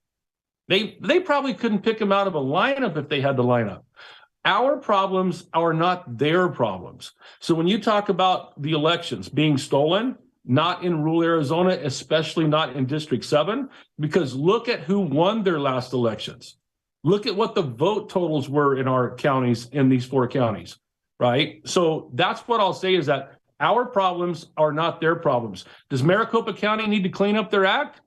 They probably couldn't pick them out of a lineup if they had the lineup. Our problems are not their problems. So when you talk about the elections being stolen, not in rural Arizona, especially not in District 7, because look at who won their last elections. Look at what the vote totals were in our counties, in these 4 counties, right? So that's what I'll say, is that our problems are not their problems. Does Maricopa County need to clean up their act?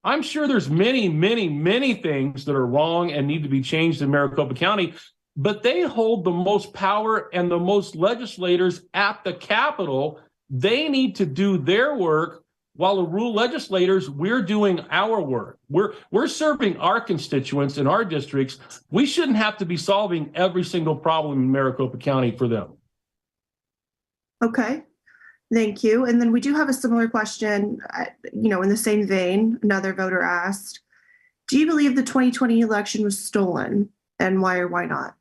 I'm sure there's many, many, many things that are wrong and need to be changed in Maricopa County, but they hold the most power and the most legislators at the Capitol. They need to do their work, while the rural legislators, we're doing our work. We're serving our constituents in our districts. We shouldn't have to be solving every single problem in Maricopa County for them. Okay. Thank you. And then we do have a similar question, in the same vein. Another voter asked, do you believe the 2020 election was stolen, and why or why not?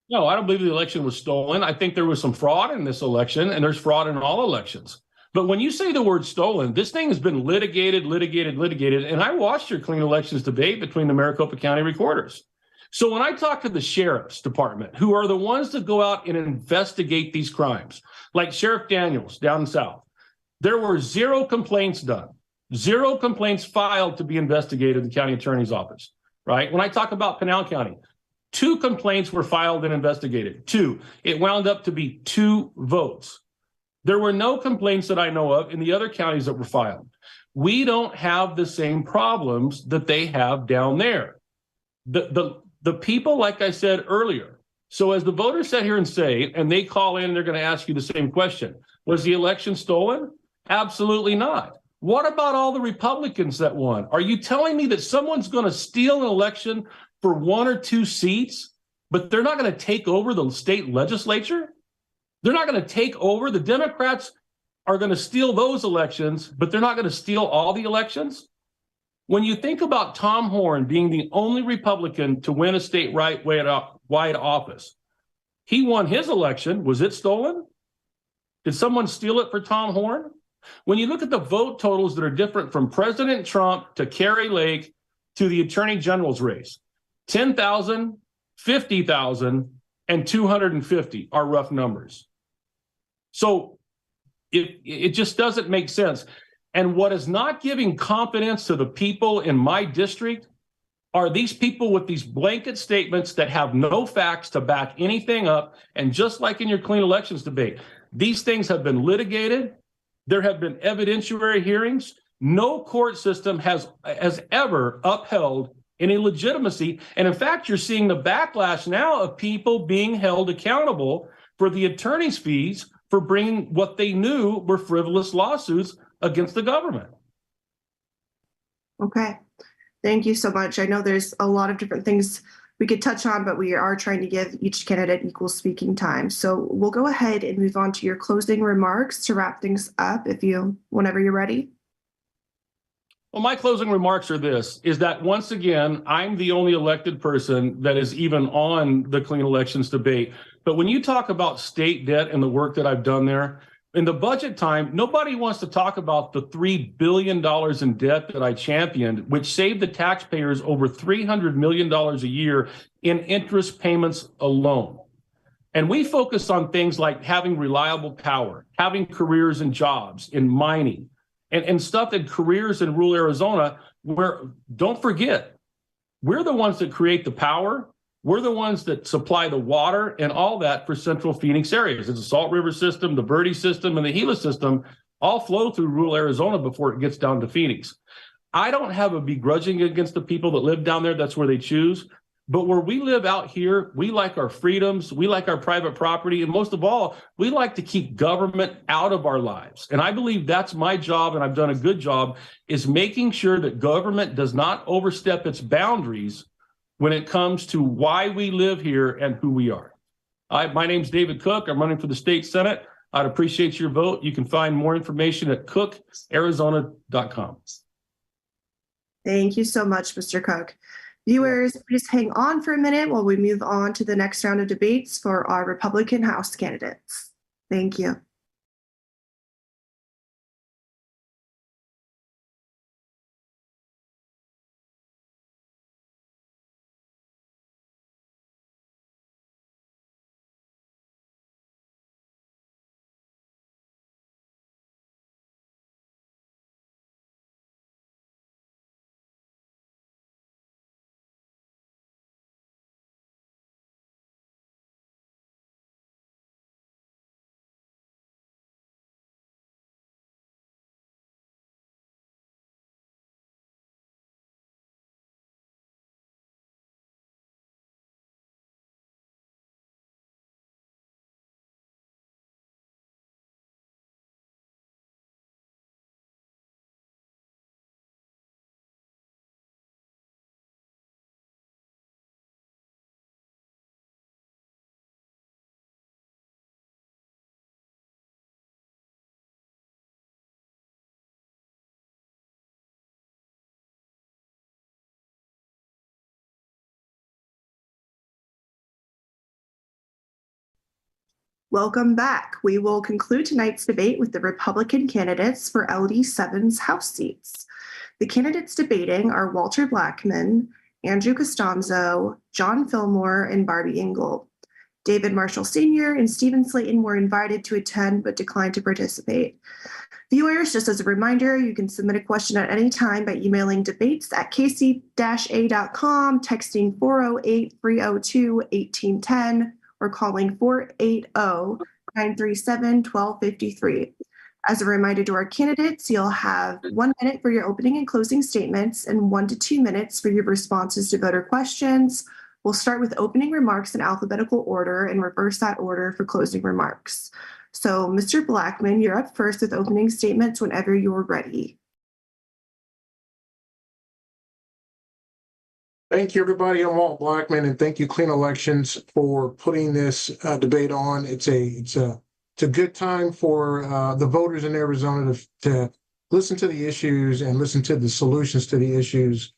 No, I don't believe the election was stolen. I think there was some fraud in this election, and there's fraud in all elections. But when you say the word stolen, this thing has been litigated, and I watched your clean elections debate between the Maricopa County recorders. So when I talk to the sheriff's department, who are the ones that go out and investigate these crimes, like Sheriff Daniels down south, there were 0 complaints done, 0 complaints filed to be investigated in the county attorney's office, right? When I talk about Pinal County, 2 complaints were filed and investigated. 2. It wound up to be 2 votes. There were no complaints that I know of in the other counties that were filed. We don't have the same problems that they have down there. The people, like I said earlier, so as the voters sit here and say, and they call in and they're going to ask you the same question, was the election stolen? Absolutely not. What about all the Republicans that won? Are you telling me that someone's going to steal an election for 1 or 2 seats, but they're not going to take over the state legislature? They're not going to take over. The Democrats are going to steal those elections, but they're not going to steal all the elections. When you think about Tom Horn being the only Republican to win a statewide office, he won his election. Was it stolen? Did someone steal it for Tom Horn? When you look at the vote totals that are different from President Trump to Kari Lake to the Attorney General's race, 10,000, 50,000, and 250 are rough numbers. So it just doesn't make sense. And what is not giving confidence to the people in my district are these people with these blanket statements that have no facts to back anything up. And just like in your clean elections debate, these things have been litigated. There have been evidentiary hearings. No court system has ever upheld any legitimacy. And in fact, you're seeing the backlash now of people being held accountable for the attorney's fees for bringing what they knew were frivolous lawsuits against the government. Okay. Thank you so much. I know there's a lot of different things we could touch on, but we are trying to give each candidate equal speaking time. So we'll go ahead and move on to your closing remarks to wrap things up whenever you're ready. Well, my closing remarks are this, is that once again, I'm the only elected person that is even on the clean elections debate. But when you talk about state debt and the work that I've done there, in the budget time, nobody wants to talk about the $3 billion in debt that I championed, which saved the taxpayers over $300 million a year in interest payments alone. And we focus on things like having reliable power, having careers and jobs in mining, and stuff in careers in rural Arizona, where, don't forget, we're the ones that create the power. We're the ones that supply the water and all that for central Phoenix areas. It's the Salt River system, the Verde system, and the Gila system all flow through rural Arizona before it gets down to Phoenix. I don't have a begrudging against the people that live down there. That's where they choose. But where we live out here, we like our freedoms, we like our private property, and most of all, we like to keep government out of our lives. And I believe that's my job, and I've done a good job, is making sure that government does not overstep its boundaries when it comes to why we live here and who we are. My name's David Cook. I'm running for the state Senate. I'd appreciate your vote. You can find more information at cookarizona.com. Thank you so much, Mr. Cook. Viewers, please hang on for a minute while we move on to the next round of debates for our Republican House candidates. Thank you. Welcome back. We will conclude tonight's debate with the Republican candidates for LD7's House seats. The candidates debating are Walter Blackman, Andrew Costanzo, John Fillmore, and Barbie Ingle. David Marshall Sr. and Stephen Slayton were invited to attend but declined to participate. Viewers, just as a reminder, you can submit a question at any time by emailing debates@kc-a.com, texting 408-302-1810, or calling 480-937-1253. As a reminder to our candidates, you'll have 1 minute for your opening and closing statements and 1 to 2 minutes for your responses to voter questions. We'll start with opening remarks in alphabetical order and reverse that order for closing remarks. So, Mr. Blackman, you're up first with opening statements whenever you're ready. Thank you, everybody. I'm Walt Blackman, and thank you, Clean Elections, for putting this debate on. It's a good time for the voters in Arizona to listen to the issues and listen to the solutions to the issues.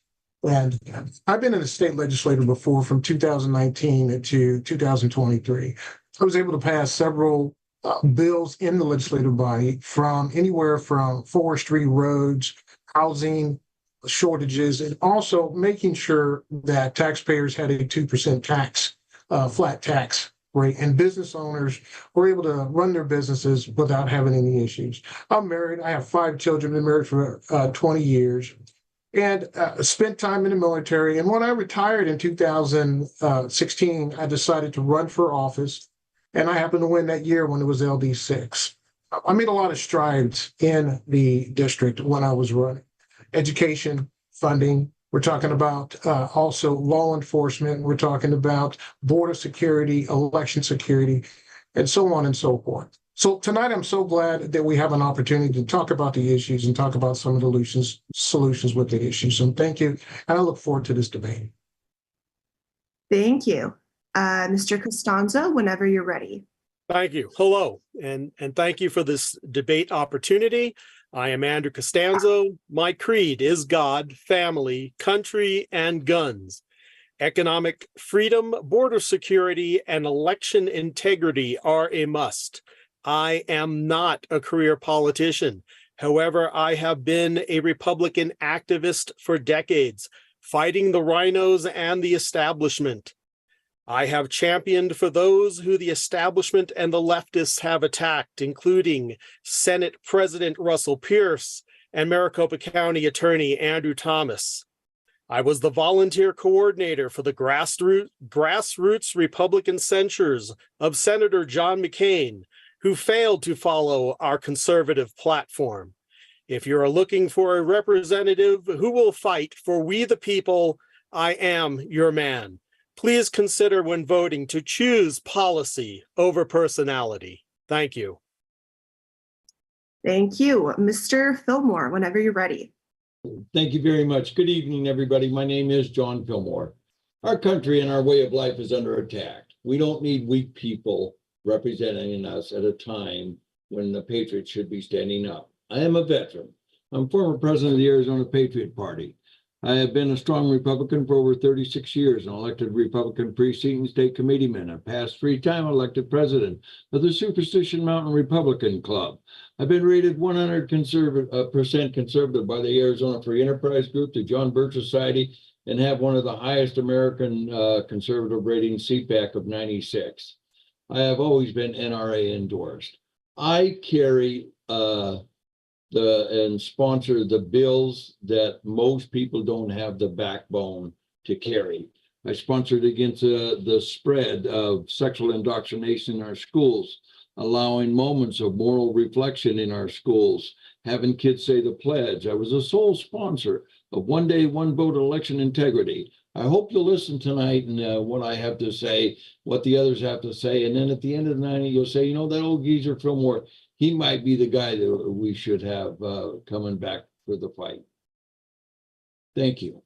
And I've been in the state legislature before, from 2019 to 2023. I was able to pass several bills in the legislative body, from anywhere from forestry, roads, housing shortages, and also making sure that taxpayers had a 2% tax, flat tax operate, and business owners were able to run their businesses without having any issues. I'm married. I have 5 children, been married for 20 years, and spent time in the military. And when I retired in 2016, I decided to run for office, and I happened to win that year when it was LD6. I made a lot of strides in the district when I was running. Education, funding. We're talking about also law enforcement. We're talking about border security, election security, and so on and so forth. So tonight, I'm so glad that we have an opportunity to talk about the issues and talk about some of the solutions with the issues. So thank you, and I look forward to this debate. Thank you. Mr. Costanzo, whenever you're ready. Thank you. Hello, and thank you for this debate opportunity. I am Andrew Costanzo. My creed is God, family, country, and guns. Economic freedom, border security, and election integrity are a must. I am not a career politician. However, I have been a Republican activist for decades, fighting the rhinos and the establishment. I have championed for those who the establishment and the leftists have attacked, including Senate President Russell Pierce and Maricopa County Attorney Andrew Thomas. I was the volunteer coordinator for the grassroots Republican censures of Senator John McCain, who failed to follow our conservative platform. If you are looking for a representative who will fight for we the people, I am your man. Please consider when voting to choose policy over personality. Thank you. Thank you. Mr. Fillmore, whenever you're ready. Thank you very much. Good evening, everybody. My name is John Fillmore. Our country and our way of life is under attack. We don't need weak people representing us at a time when the patriots should be standing up. I am a veteran. I'm former president of the Arizona Patriot Party. I have been a strong Republican for over 36 years, an elected Republican precinct and state committeeman, a past 3-time elected president of the Superstition Mountain Republican Club. I've been rated 100% conservative by the Arizona Free Enterprise Group, the John Birch Society, and have one of the highest American conservative ratings, CPAC, of 96. I have always been NRA endorsed. I carry and sponsor the bills that most people don't have the backbone to carry. I sponsored against the spread of sexual indoctrination in our schools, allowing moments of moral reflection in our schools, having kids say the pledge. I was a sole sponsor of one day, one vote election integrity. I hope you'll listen tonight and what I have to say, what the others have to say. And then at the end of the night, you'll say, you know, that old geezer Fillmore, he might be the guy that we should have coming back for the fight. Thank you.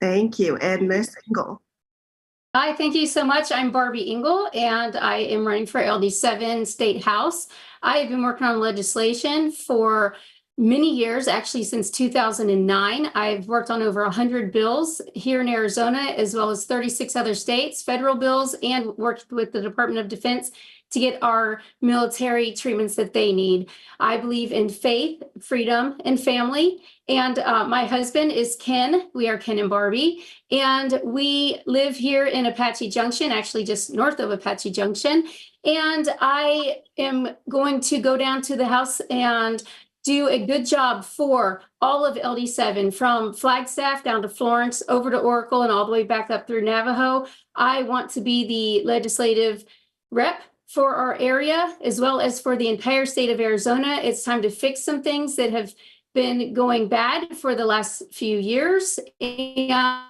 Thank you. And Ms. Engel. Hi, thank you so much. I'm Barbie Engel, and I am running for LD7 State House. I have been working on legislation for many years, actually since 2009. I've worked on over 100 bills here in Arizona, as well as 36 other states, federal bills, and worked with the Department of Defense to get our military treatments that they need. I believe in faith, freedom, and family. And my husband is Ken. We are Ken and Barbie. And we live here in Apache Junction, actually just north of Apache Junction. And I am going to go down to the House and do a good job for all of LD7, from Flagstaff down to Florence, over to Oracle, and all the way back up through Navajo. I want to be the legislative rep for our area, as well as for the entire state of Arizona. It's time to fix some things that have been going bad for the last few years. And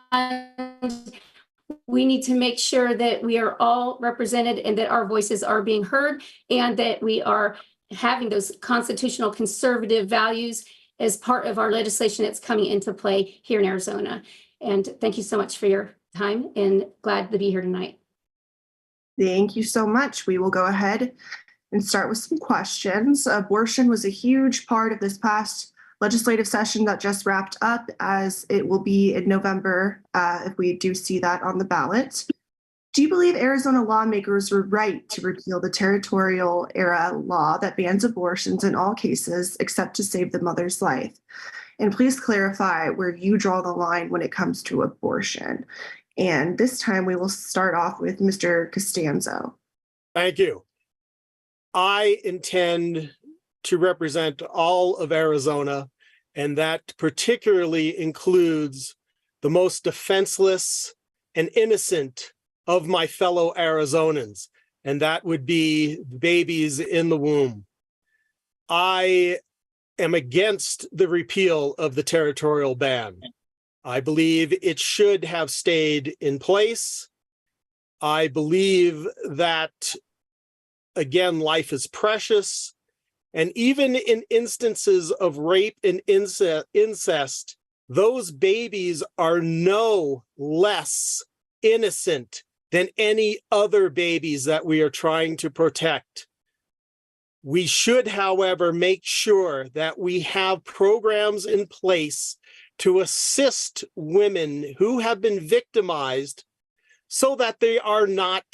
we need to make sure that we are all represented and that our voices are being heard, and that we are having those constitutional conservative values as part of our legislation that's coming into play here in Arizona. And thank you so much for your time, and glad to be here tonight. Thank you so much. We will go ahead and start with some questions. Abortion was a huge part of this past legislative session that just wrapped up, as it will be in November if we do see that on the ballot. Do you believe Arizona lawmakers were right to repeal the territorial era law that bans abortions in all cases except to save the mother's life? And please clarify where you draw the line when it comes to abortion. And this time we will start off with Mr. Costanzo. Thank you. I intend to represent all of Arizona, and that particularly includes the most defenseless and innocent of my fellow Arizonans, and that would be babies in the womb. I am against the repeal of the territorial ban. I believe it should have stayed in place. I believe that, again, life is precious. And even in instances of rape and incest, those babies are no less innocent than any other babies that we are trying to protect. We should, however, make sure that we have programs in place to assist women who have been victimized so that they are not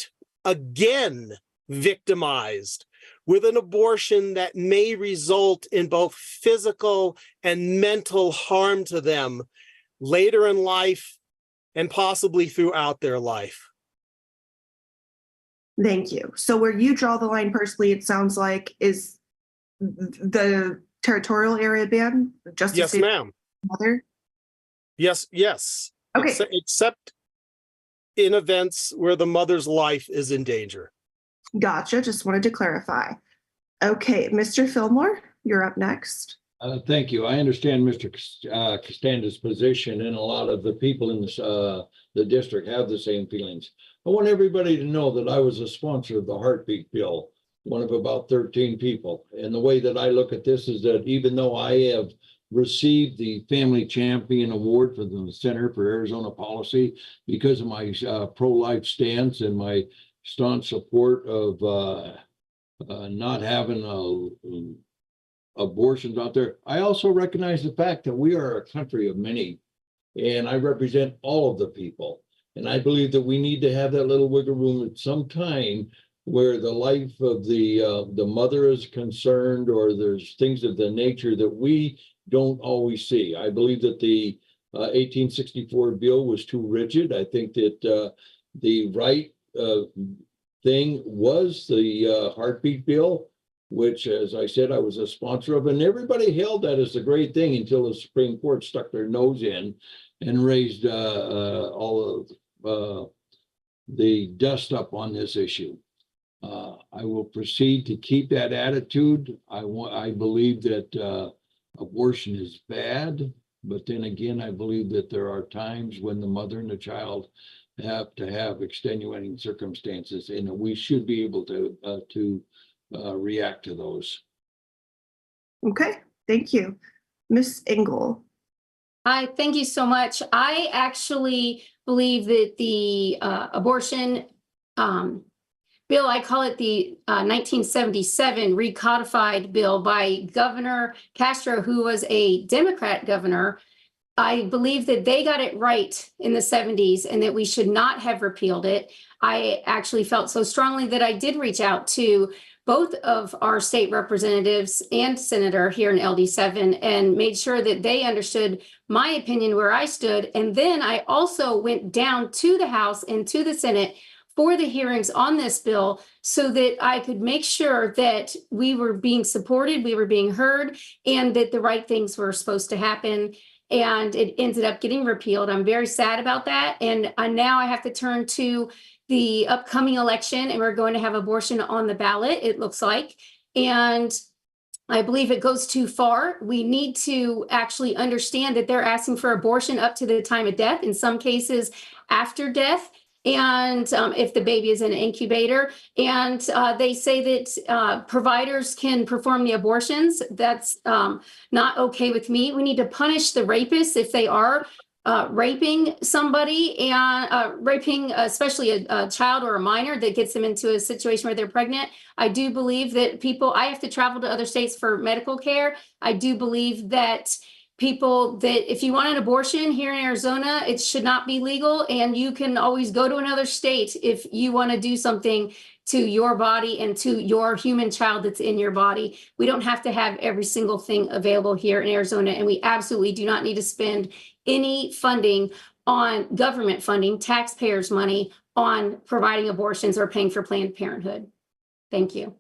again victimized with an abortion that may result in both physical and mental harm to them later in life and possibly throughout their life. Thank you. So where you draw the line personally, it sounds like, is the territorial area ban? Just Yes, ma'am. Mother? Yes. Okay. Except in events where the mother's life is in danger. Gotcha. Just wanted to clarify. Okay, Mr. Fillmore, you're up next. Thank you. I understand Mr. Costanza's position, and a lot of the people in this, the district have the same feelings. I want everybody to know that I was a sponsor of the heartbeat bill, one of about 13 people. And the way that I look at this is that even though I have received the Family Champion Award from the Center for Arizona Policy because of my pro-life stance and my staunch support of not having abortions out there, I also recognize the fact that we are a country of many, and I represent all of the people. And I believe that we need to have that little wiggle room at some time where the life of the mother is concerned, or there's things of the nature that we don't always see. I believe that the 1864 bill was too rigid. I think that the right thing was the heartbeat bill, which, as I said, I was a sponsor of, and everybody hailed that as a great thing until the Supreme Court stuck their nose in and raised all of the dust up on this issue. I will proceed to keep that attitude. I believe that abortion is bad, but then again, I believe that there are times when the mother and the child have to have extenuating circumstances, and we should be able to react to those. Okay, thank you. Ms. Engel. Hi, thank you so much. I actually believe that the abortion bill, I call it the 1977 recodified bill by Governor Castro, who was a Democrat governor. I believe that they got it right in the 70s and that we should not have repealed it. I actually felt so strongly that I did reach out to both of our state representatives and senator here in LD7 and made sure that they understood my opinion where I stood. And then I also went down to the House and to the Senate for the hearings on this bill so that I could make sure that we were being supported, we were being heard, and that the right things were supposed to happen. And it ended up getting repealed. I'm very sad about that. And now I have to turn to the upcoming election, and we're going to have abortion on the ballot, it looks like. And I believe it goes too far. We need to actually understand that they're asking for abortion up to the time of death, in some cases after death. And if the baby is in an incubator, and they say that providers can perform the abortions, that's not okay with me. We need to punish the rapists if they are raping somebody and raping especially a child or a minor that gets them into a situation where they're pregnant. I do believe that I have to travel to other states for medical care. I do believe that if you want an abortion here in Arizona, it should not be legal, and you can always go to another state if you want to do something to your body and to your human child that's in your body. We don't have to have every single thing available here in Arizona, and we absolutely do not need to spend any funding on government funding, taxpayers' money on providing abortions or paying for Planned Parenthood. Thank you.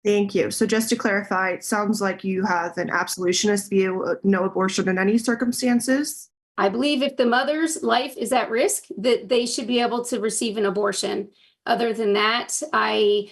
Thank you. So just to clarify, it sounds like you have an absolutionist view, no abortion in any circumstances. I believe if the mother's life is at risk, that they should be able to receive an abortion. Other than that, I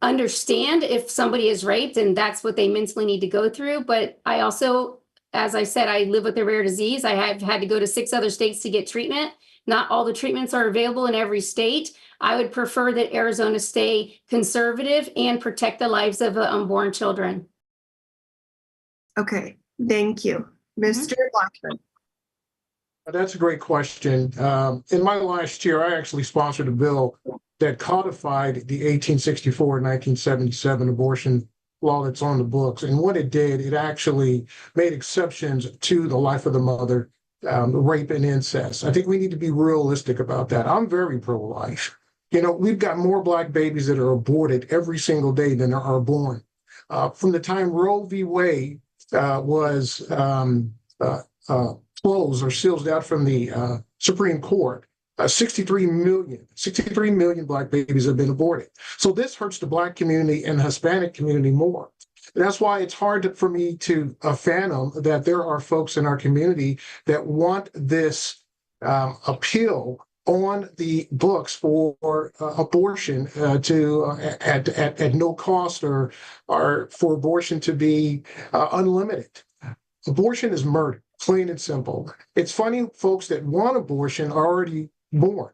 understand if somebody is raped and that's what they mentally need to go through. But I also, as I said, I live with a rare disease. I have had to go to 6 other states to get treatment. Not all the treatments are available in every state. I would prefer that Arizona stay conservative and protect the lives of unborn children. Okay, thank you. Mr. Blackman. That's a great question. In my last year, I actually sponsored a bill that codified the 1864 and 1977 abortion law that's on the books. And what it did, it actually made exceptions to the life of the mother, rape and incest. I think we need to be realistic about that. I'm very pro-life. You know, we've got more Black babies that are aborted every single day than there are born. From the time Roe v. Wade was closed or sealed out from the Supreme Court, 63 million Black babies have been aborted. So this hurts the Black community and the Hispanic community more. That's why it's hard for me to fathom that there are folks in our community that want this appeal on the books for abortion at no cost or for abortion to be unlimited. Abortion is murder, plain and simple. It's funny folks that want abortion are already born.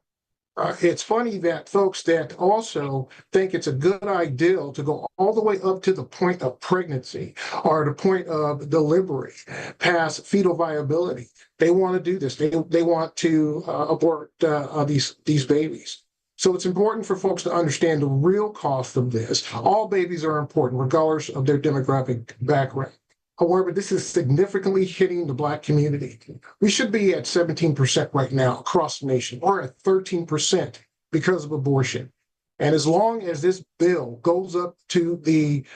It's funny that folks that also think it's a good idea to go all the way up to the point of pregnancy or the point of delivery, past fetal viability. They want to do this. They want to abort these babies. So it's important for folks to understand the real cost of this. All babies are important, regardless of their demographic background. However, this is significantly hitting the Black community. We should be at 17% right now across the nation, or at 13% because of abortion. And as long as this bill goes up to the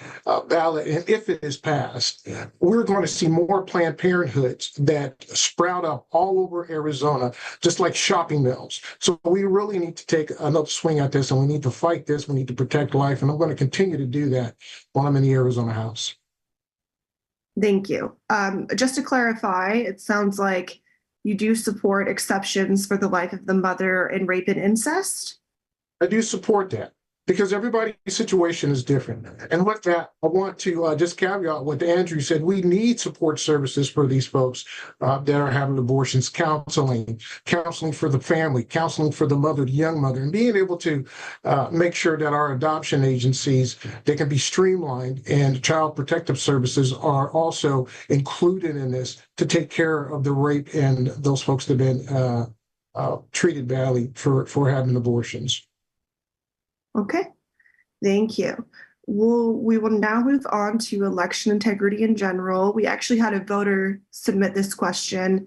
ballot, and if it is passed, we're going to see more Planned Parenthoods that sprout up all over Arizona, just like shopping malls. So we really need to take another swing at this, and we need to fight this. We need to protect life, and I'm going to continue to do that while I'm in the Arizona House. Thank you. Just to clarify, it sounds like you do support exceptions for the life of the mother in rape and incest. I do support that because everybody's situation is different. And with that, I want to just caveat what Andrew said. We need support services for these folks that are having abortions, counseling for the family, counseling for the mother, the young mother, and being able to make sure that our adoption agencies, they can be streamlined, and child protective services are also included in this to take care of the rape and those folks that have been treated badly for having abortions. Okay, thank you. We will now move on to election integrity in general. We actually had a voter submit this question,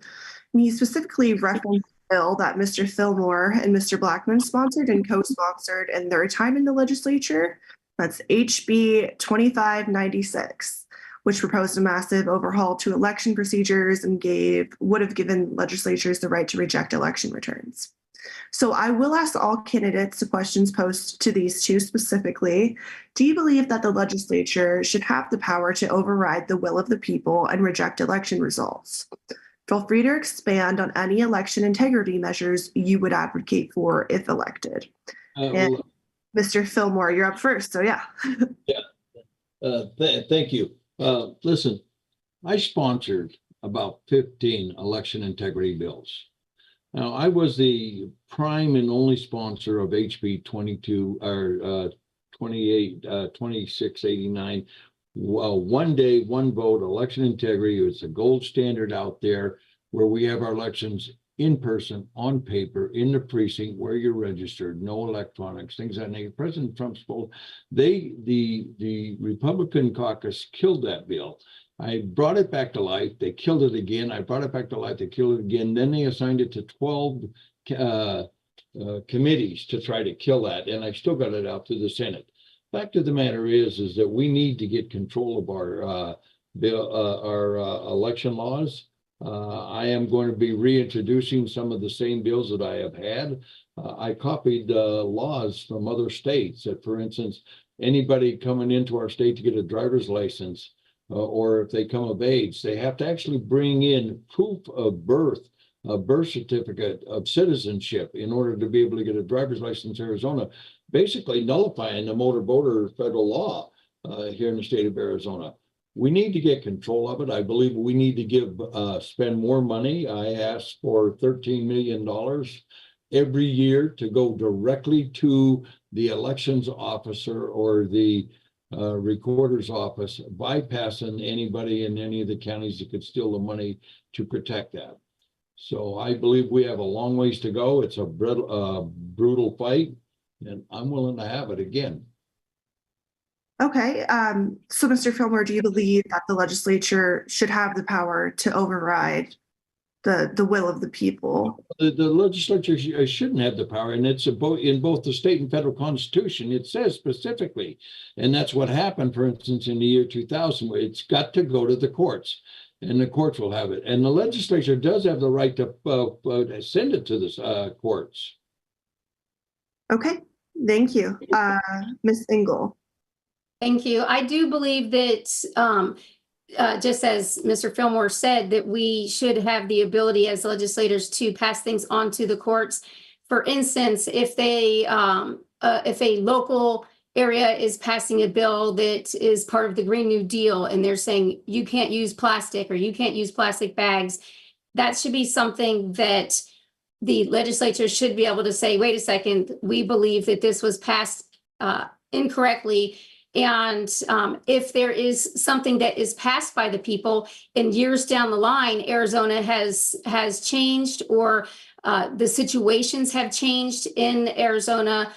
and he specifically referenced a bill that Mr. Fillmore and Mr. Blackman sponsored and co-sponsored in their time in the legislature. That's HB 2596, which proposed a massive overhaul to election procedures and would have given legislatures the right to reject election returns. So I will ask all candidates the questions posed to these two specifically. Do you believe that the legislature should have the power to override the will of the people and reject election results? Feel free to expand on any election integrity measures you would advocate for if elected. And Mr. Fillmore, you're up first, so yeah. Thank you. Listen, I sponsored about 15 election integrity bills. Now, I was the prime and only sponsor of HB 2689. One day, one vote, election integrity. It's a gold standard out there where we have our elections in person, on paper, in the precinct where you're registered, no electronics, things like that. President Trump's poll, the Republican caucus killed that bill. I brought it back to life. They killed it again. I brought it back to life. They killed it again. Then they assigned it to 12 committees to try to kill that. And I still got it out to the Senate. Fact of the matter is that we need to get control of our election laws. I am going to be reintroducing some of the same bills that I have had. I copied laws from other states that, for instance, anybody coming into our state to get a driver's license, or if they come of age, they have to actually bring in proof of birth, a birth certificate of citizenship in order to be able to get a driver's license in Arizona, basically nullifying the motor voter federal law here in the state of Arizona. We need to get control of it. I believe we need to spend more money. I asked for $13 million every year to go directly to the elections officer or the recorder's office, bypassing anybody in any of the counties that could steal the money to protect that. So I believe we have a long ways to go. It's a brutal fight, and I'm willing to have it again. Okay, so Mr. Fillmore, do you believe that the legislature should have the power to override the will of the people? The legislature shouldn't have the power, and it's in both the state and federal constitution. It says specifically, and that's what happened, for instance, in the year 2000, where it's got to go to the courts, and the courts will have it. And the legislature does have the right to send it to the courts. Okay, thank you. Ms. Engel. Thank you. I do believe that, just as Mr. Fillmore said, that we should have the ability as legislators to pass things on to the courts. For instance, if a local area is passing a bill that is part of the Green New Deal and they're saying you can't use plastic or you can't use plastic bags, that should be something that the legislature should be able to say, wait a second, we believe that this was passed incorrectly. And if there is something that is passed by the people and years down the line, Arizona has changed, or the situations have changed in Arizona,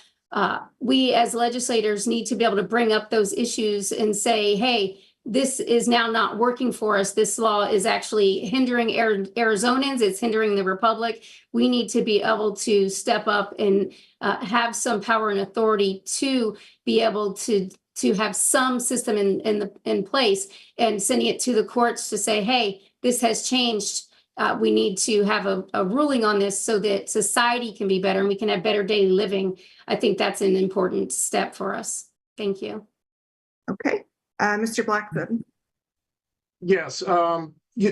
we as legislators need to be able to bring up those issues and say, hey, this is now not working for us. This law is actually hindering Arizonans. It's hindering the Republic. We need to be able to step up and have some power and authority to be able to have some system in place, and sending it to the courts to say, hey, this has changed. We need to have a ruling on this so that society can be better and we can have better daily living. I think that's an important step for us. Thank you. Okay, Mr. Blackburn. Yes,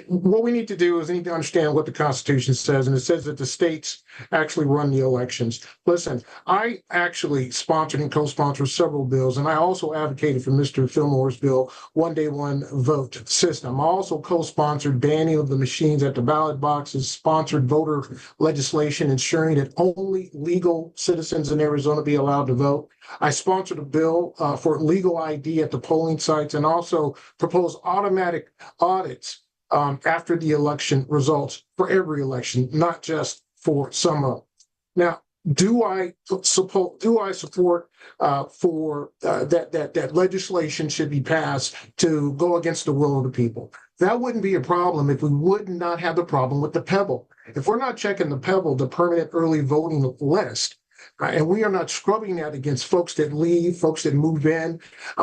what we need to do is need to understand what the Constitution says, and it says that the states actually run the elections. Listen, I actually sponsored and co-sponsored several bills, and I also advocated for Mr. Fillmore's bill, one day, one vote system. I also co-sponsored banning of the machines at the ballot boxes, sponsored voter legislation ensuring that only legal citizens in Arizona be allowed to vote. I sponsored a bill for legal ID at the polling sites, and also proposed automatic audits after the election results for every election, not just for some of them. Now, do I support that legislation should be passed to go against the will of the people? That wouldn't be a problem if we would not have the problem with the Pebble. If we're not checking the Pebble, the permanent early voting list, and we are not scrubbing that against folks that leave, folks that move in,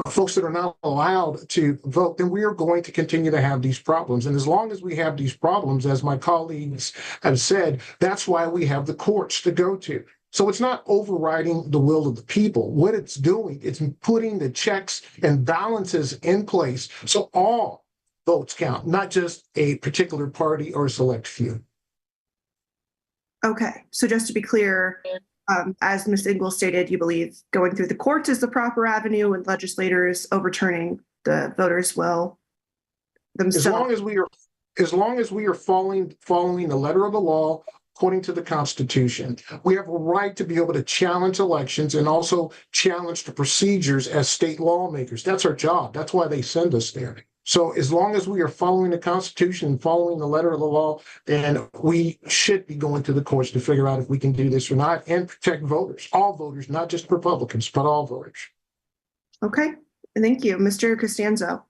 folks that are not allowed to vote, then we are going to continue to have these problems. And as long as we have these problems, as my colleagues have said, that's why we have the courts to go to. So it's not overriding the will of the people. What it's doing, it's putting the checks and balances in place so all votes count, not just a particular party or a select few. Okay, so just to be clear, as Ms. Engel stated, you believe going through the courts is the proper avenue and legislators overturning the voters' will themselves. As long as we are following the letter of the law according to the Constitution, we have a right to be able to challenge elections and also challenge the procedures as state lawmakers. That's our job. That's why they send us there. So as long as we are following the Constitution and following the letter of the law, then we should be going to the courts to figure out if we can do this or not and protect voters, all voters, not just Republicans, but all voters. Okay, thank you. Mr. Costanzo.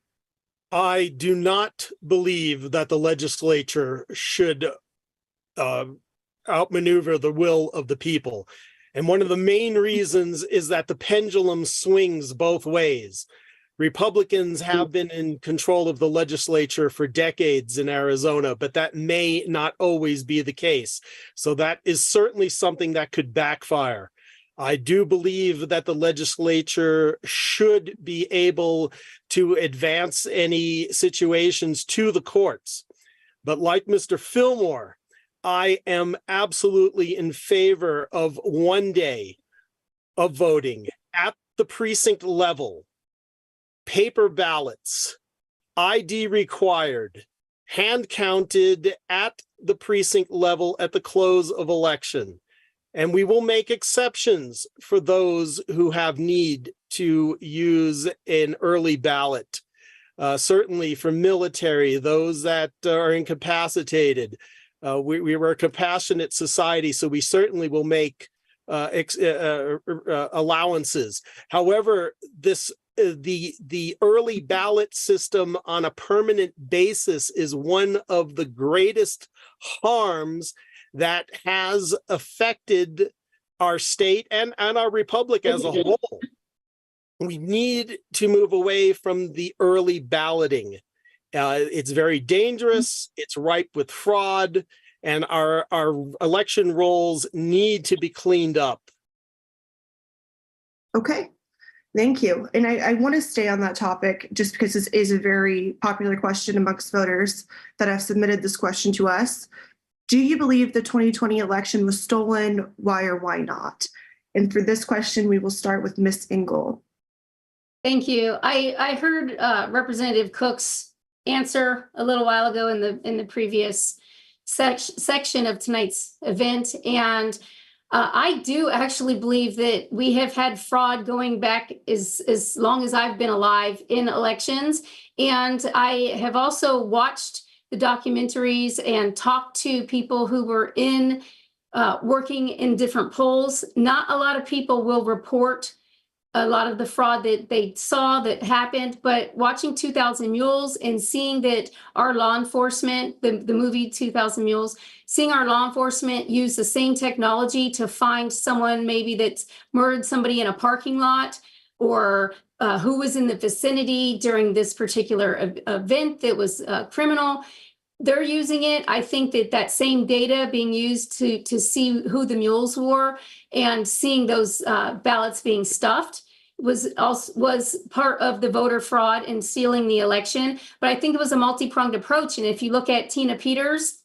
I do not believe that the legislature should outmaneuver the will of the people. And one of the main reasons is that the pendulum swings both ways. Republicans have been in control of the legislature for decades in Arizona, but that may not always be the case. So that is certainly something that could backfire. I do believe that the legislature should be able to advance any situations to the courts. But like Mr. Fillmore, I am absolutely in favor of one day of voting at the precinct level, paper ballots, ID required, hand counted at the precinct level at the close of election. And we will make exceptions for those who have need to use an early ballot. Certainly for military, those that are incapacitated. We were a compassionate society, so we certainly will make allowances. However, the early ballot system on a permanent basis is one of the greatest harms that has affected our state and our republic as a whole. We need to move away from the early balloting. It's very dangerous, it's ripe with fraud, and our election rolls need to be cleaned up. Okay, thank you. And I want to stay on that topic just because this is a very popular question amongst voters that have submitted this question to us. Do you believe the 2020 election was stolen? Why or why not? And for this question, we will start with Ms. Engel. Thank you. I heard Representative Cook's answer a little while ago in the previous section of tonight's event, and I do actually believe that we have had fraud going back as long as I've been alive in elections, and I have also watched the documentaries and talked to people who were working in different polls. Not a lot of people will report a lot of the fraud that they saw that happened, but watching 2000 Mules and seeing that our law enforcement, the movie 2000 Mules, seeing our law enforcement use the same technology to find someone maybe that's murdered somebody in a parking lot, or who was in the vicinity during this particular event that was criminal. They're using it. I think that same data being used to see who the mules were and seeing those ballots being stuffed was part of the voter fraud and stealing the election. But I think it was a multi-pronged approach. And if you look at Tina Peters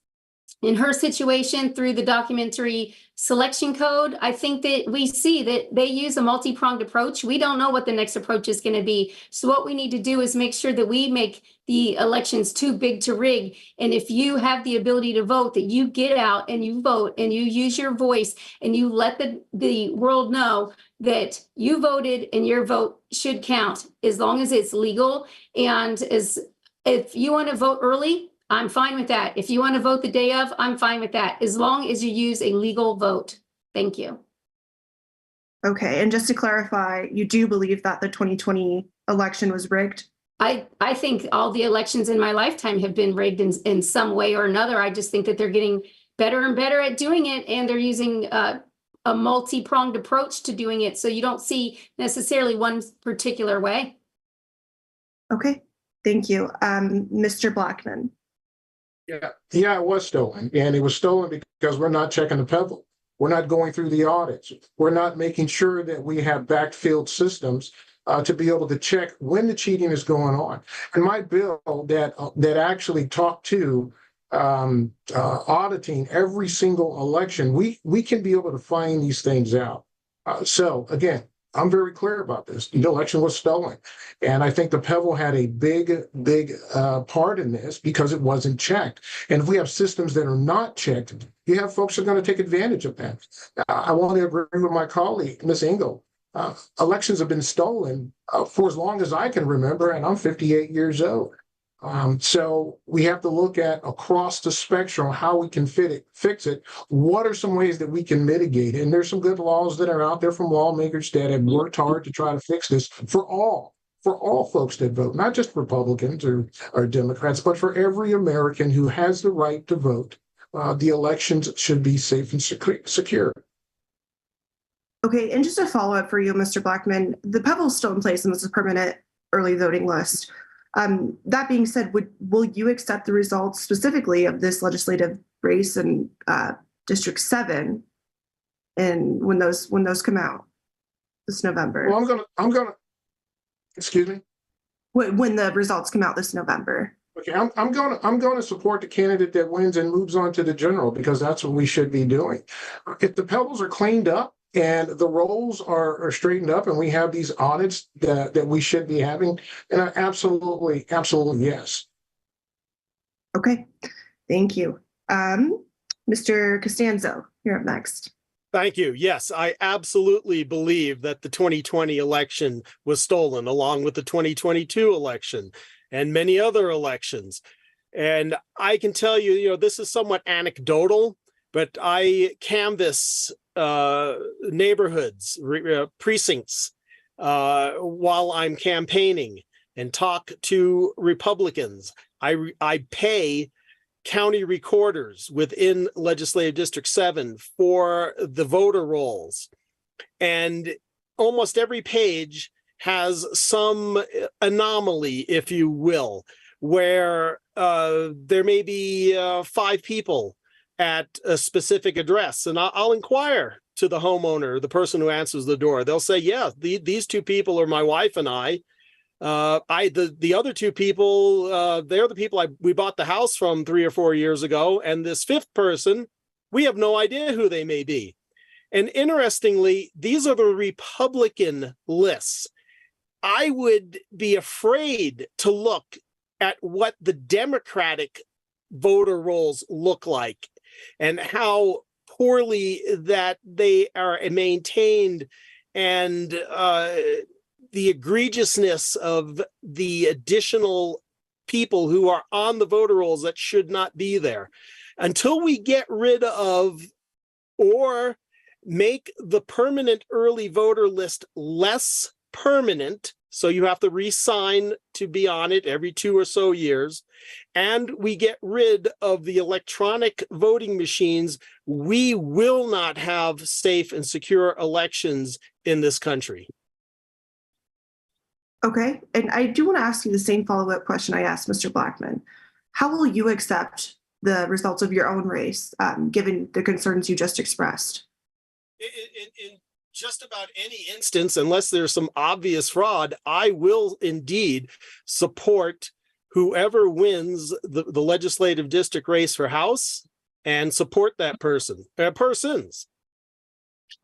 in her situation through the documentary Selection Code, I think that we see that they use a multi-pronged approach. We don't know what the next approach is going to be. So what we need to do is make sure that we make the elections too big to rig. And if you have the ability to vote, that you get out and you vote and you use your voice and you let the world know that you voted and your vote should count as long as it's legal. And if you want to vote early, I'm fine with that. If you want to vote the day of, I'm fine with that, as long as you use a legal vote. Thank you. Okay, and just to clarify, you do believe that the 2020 election was rigged? I think all the elections in my lifetime have been rigged in some way or another. I just think that they're getting better and better at doing it, and they're using a multi-pronged approach to doing it. So you don't see necessarily one particular way. Okay, thank you. Mr. Blackman. Yeah, it was stolen. And it was stolen because we're not checking the PEVL. We're not going through the audits. We're not making sure that we have backfilled systems to be able to check when the cheating is going on. And my bill that actually talked to auditing every single election, we can be able to find these things out. So again, I'm very clear about this. The election was stolen. And I think the PEVL had a big part in this because it wasn't checked. And if we have systems that are not checked, you have folks that are going to take advantage of that. I want to agree with my colleague, Ms. Engel. Elections have been stolen for as long as I can remember, and I'm 58 years old. So we have to look at across the spectrum how we can fix it. What are some ways that we can mitigate it? And there's some good laws that are out there from lawmakers that have worked hard to try to fix this for all folks that vote, not just Republicans or Democrats, but for every American who has the right to vote. The elections should be safe and secure. Okay, and just a follow-up for you, Mr. Blackman, the PEVL is still in place and this is permanent. early voting list. That being said, will you accept the results specifically of this legislative race in District 7 and when those come out this November? Well, I'm gonna, excuse me? When the results come out this November. Okay, I'm going to support the candidate that wins and moves on to the general, because that's what we should be doing. If the pebbles are cleaned up and the roles are straightened up and we have these audits that we should be having, and absolutely yes. Okay, thank you. Mr. Costanzo, you're up next. Thank you. Yes, I absolutely believe that the 2020 election was stolen, along with the 2022 election and many other elections. And I can tell you, this is somewhat anecdotal, but I canvass neighborhoods, precincts while I'm campaigning and talk to Republicans. I pay county recorders within Legislative District 7 for the voter rolls. And almost every page has some anomaly, if you will, where there may be 5 people at a specific address. And I'll inquire to the homeowner, the person who answers the door. They'll say, yeah, these 2 people are my wife and I. The other 2 people, they're the people we bought the house from 3 or 4 years ago. And this 5th person, we have no idea who they may be. And interestingly, these are the Republican lists. I would be afraid to look at what the Democratic voter rolls look like and how poorly that they are maintained, and the egregiousness of the additional people who are on the voter rolls that should not be there. Until we get rid of or make the permanent early voter list less permanent, so you have to re-sign to be on it every 2 or so years, and we get rid of the electronic voting machines, we will not have safe and secure elections in this country. Okay, and I do want to ask you the same follow-up question I asked Mr. Blackman. How will you accept the results of your own race, given the concerns you just expressed? In just about any instance, unless there's some obvious fraud, I will indeed support whoever wins the legislative district race for House and support that person, persons.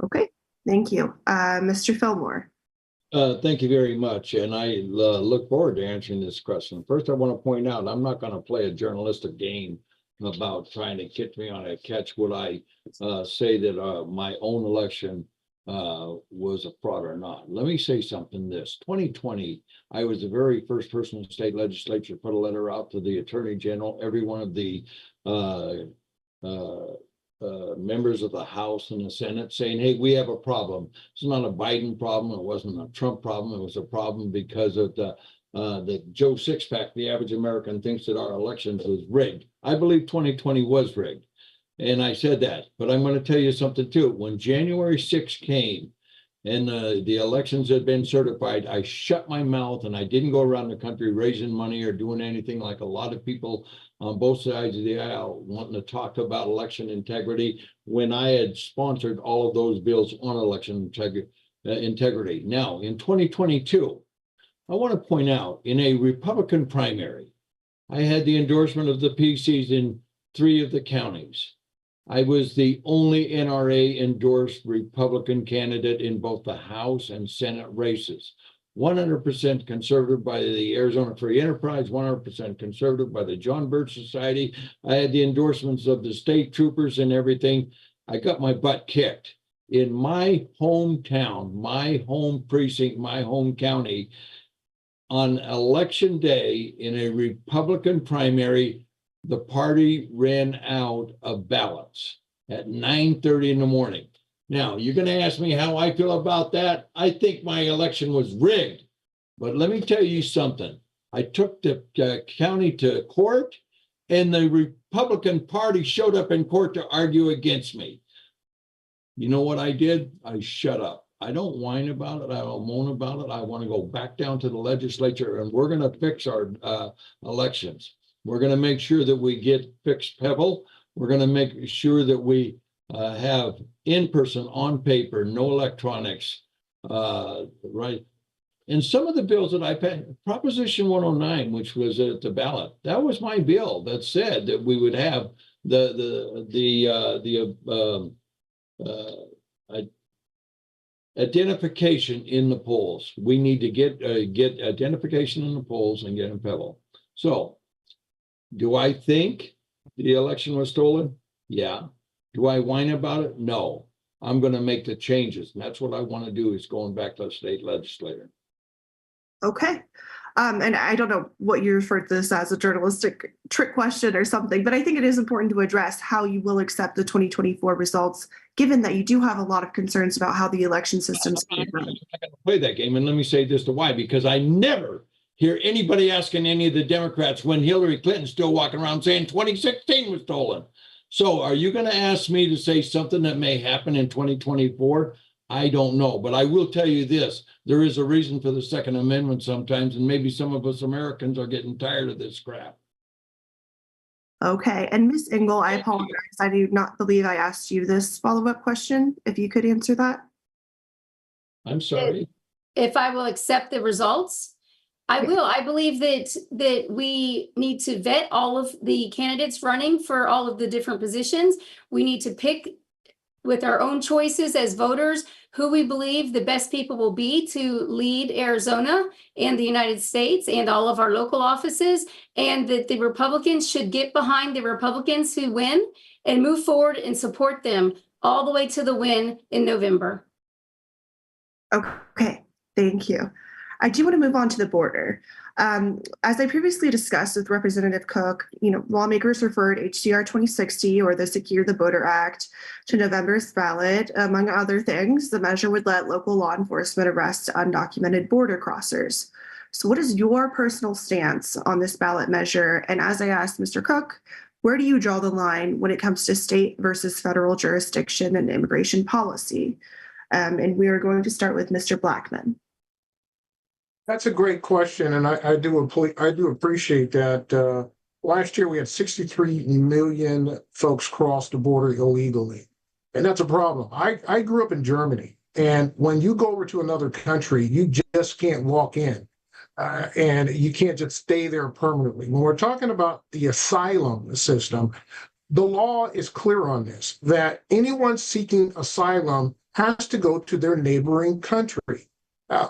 Okay, thank you. Mr. Fillmore. Thank you very much. And I look forward to answering this question. First, I want to point out, I'm not going to play a journalistic game about trying to get me on a catch. Would I say that my own election was a fraud or not? Let me say something. This 2020, I was the very first person in the state legislature to put a letter out to the Attorney General, every one of the members of the House and the Senate, saying, hey, we have a problem. It's not a Biden problem. It wasn't a Trump problem. It was a problem because of the Joe Sixpack, the average American, thinks that our elections was rigged. I believe 2020 was rigged. And I said that, but I'm going to tell you something too. When January 6th came and the elections had been certified, I shut my mouth and I didn't go around the country raising money or doing anything like a lot of people on both sides of the aisle wanting to talk about election integrity when I had sponsored all of those bills on election integrity. Now, in 2022, I want to point out, in a Republican primary, I had the endorsement of the PCs in 3 of the counties. I was the only NRA endorsed Republican candidate in both the House and Senate races. 100% conservative by the Arizona Free Enterprise, 100% conservative by the John Birch Society. I had the endorsements of the state troopers and everything. I got my butt kicked. In my hometown, my home precinct, my home county, on election day in a Republican primary, the party ran out of ballots at 9:30 in the morning. Now, you're going to ask me how I feel about that. I think my election was rigged. But let me tell you something. I took the county to court, and the Republican Party showed up in court to argue against me. You know what I did? I shut up. I don't whine about it. I don't moan about it. I want to go back down to the legislature and we're going to fix our elections. We're going to make sure that we get fixed Pebble. We're going to make sure that we have in-person, on paper, no electronics, right? And some of the bills that I passed, Proposition 109, which was at the ballot, that was my bill that said that we would have identification in the polls. We need to get identification in the polls and get in Pebble. So, do I think the election was stolen? Yeah. Do I whine about it? No. I'm going to make the changes, and that's what I want to do. Is going back to the state legislature. Okay. And I don't know what you referred to this as, a journalistic trick question or something, but I think it is important to address how you will accept the 2024 results, given that you do have a lot of concerns about how the election system's being run. I'm not going to play that game, and let me say this to why, because I never hear anybody asking any of the Democrats when Hillary Clinton's still walking around saying 2016 was stolen. So are you going to ask me to say something that may happen in 2024? I don't know, but I will tell you this. There is a reason for the Second Amendment sometimes, and maybe some of us Americans are getting tired of this crap. Okay. And Ms. Engel, I apologize. I do not believe I asked you this follow-up question. If you could answer that. I'm sorry. If I will accept the results, I will. I believe that we need to vet all of the candidates running for all of the different positions. We need to pick with our own choices as voters who we believe the best people will be to lead Arizona and the United States and all of our local offices, and that the Republicans should get behind the Republicans who win and move forward and support them all the way to the win in November. Okay, thank you. I do want to move on to the border. As I previously discussed with Representative Cook, lawmakers referred HCR 2060, or the Secure the Border Act, to November's ballot. Among other things, the measure would let local law enforcement arrest undocumented border crossers. So what is your personal stance on this ballot measure? And as I asked Mr. Cook, where do you draw the line when it comes to state versus federal jurisdiction and immigration policy? And we are going to start with Mr. Blackman. That's a great question, and I do appreciate that. Last year, we had 63 million folks cross the border illegally, and that's a problem. I grew up in Germany, and when you go over to another country, you just can't walk in, and you can't just stay there permanently. When we're talking about the asylum system, the law is clear on this, that anyone seeking asylum has to go to their neighboring country.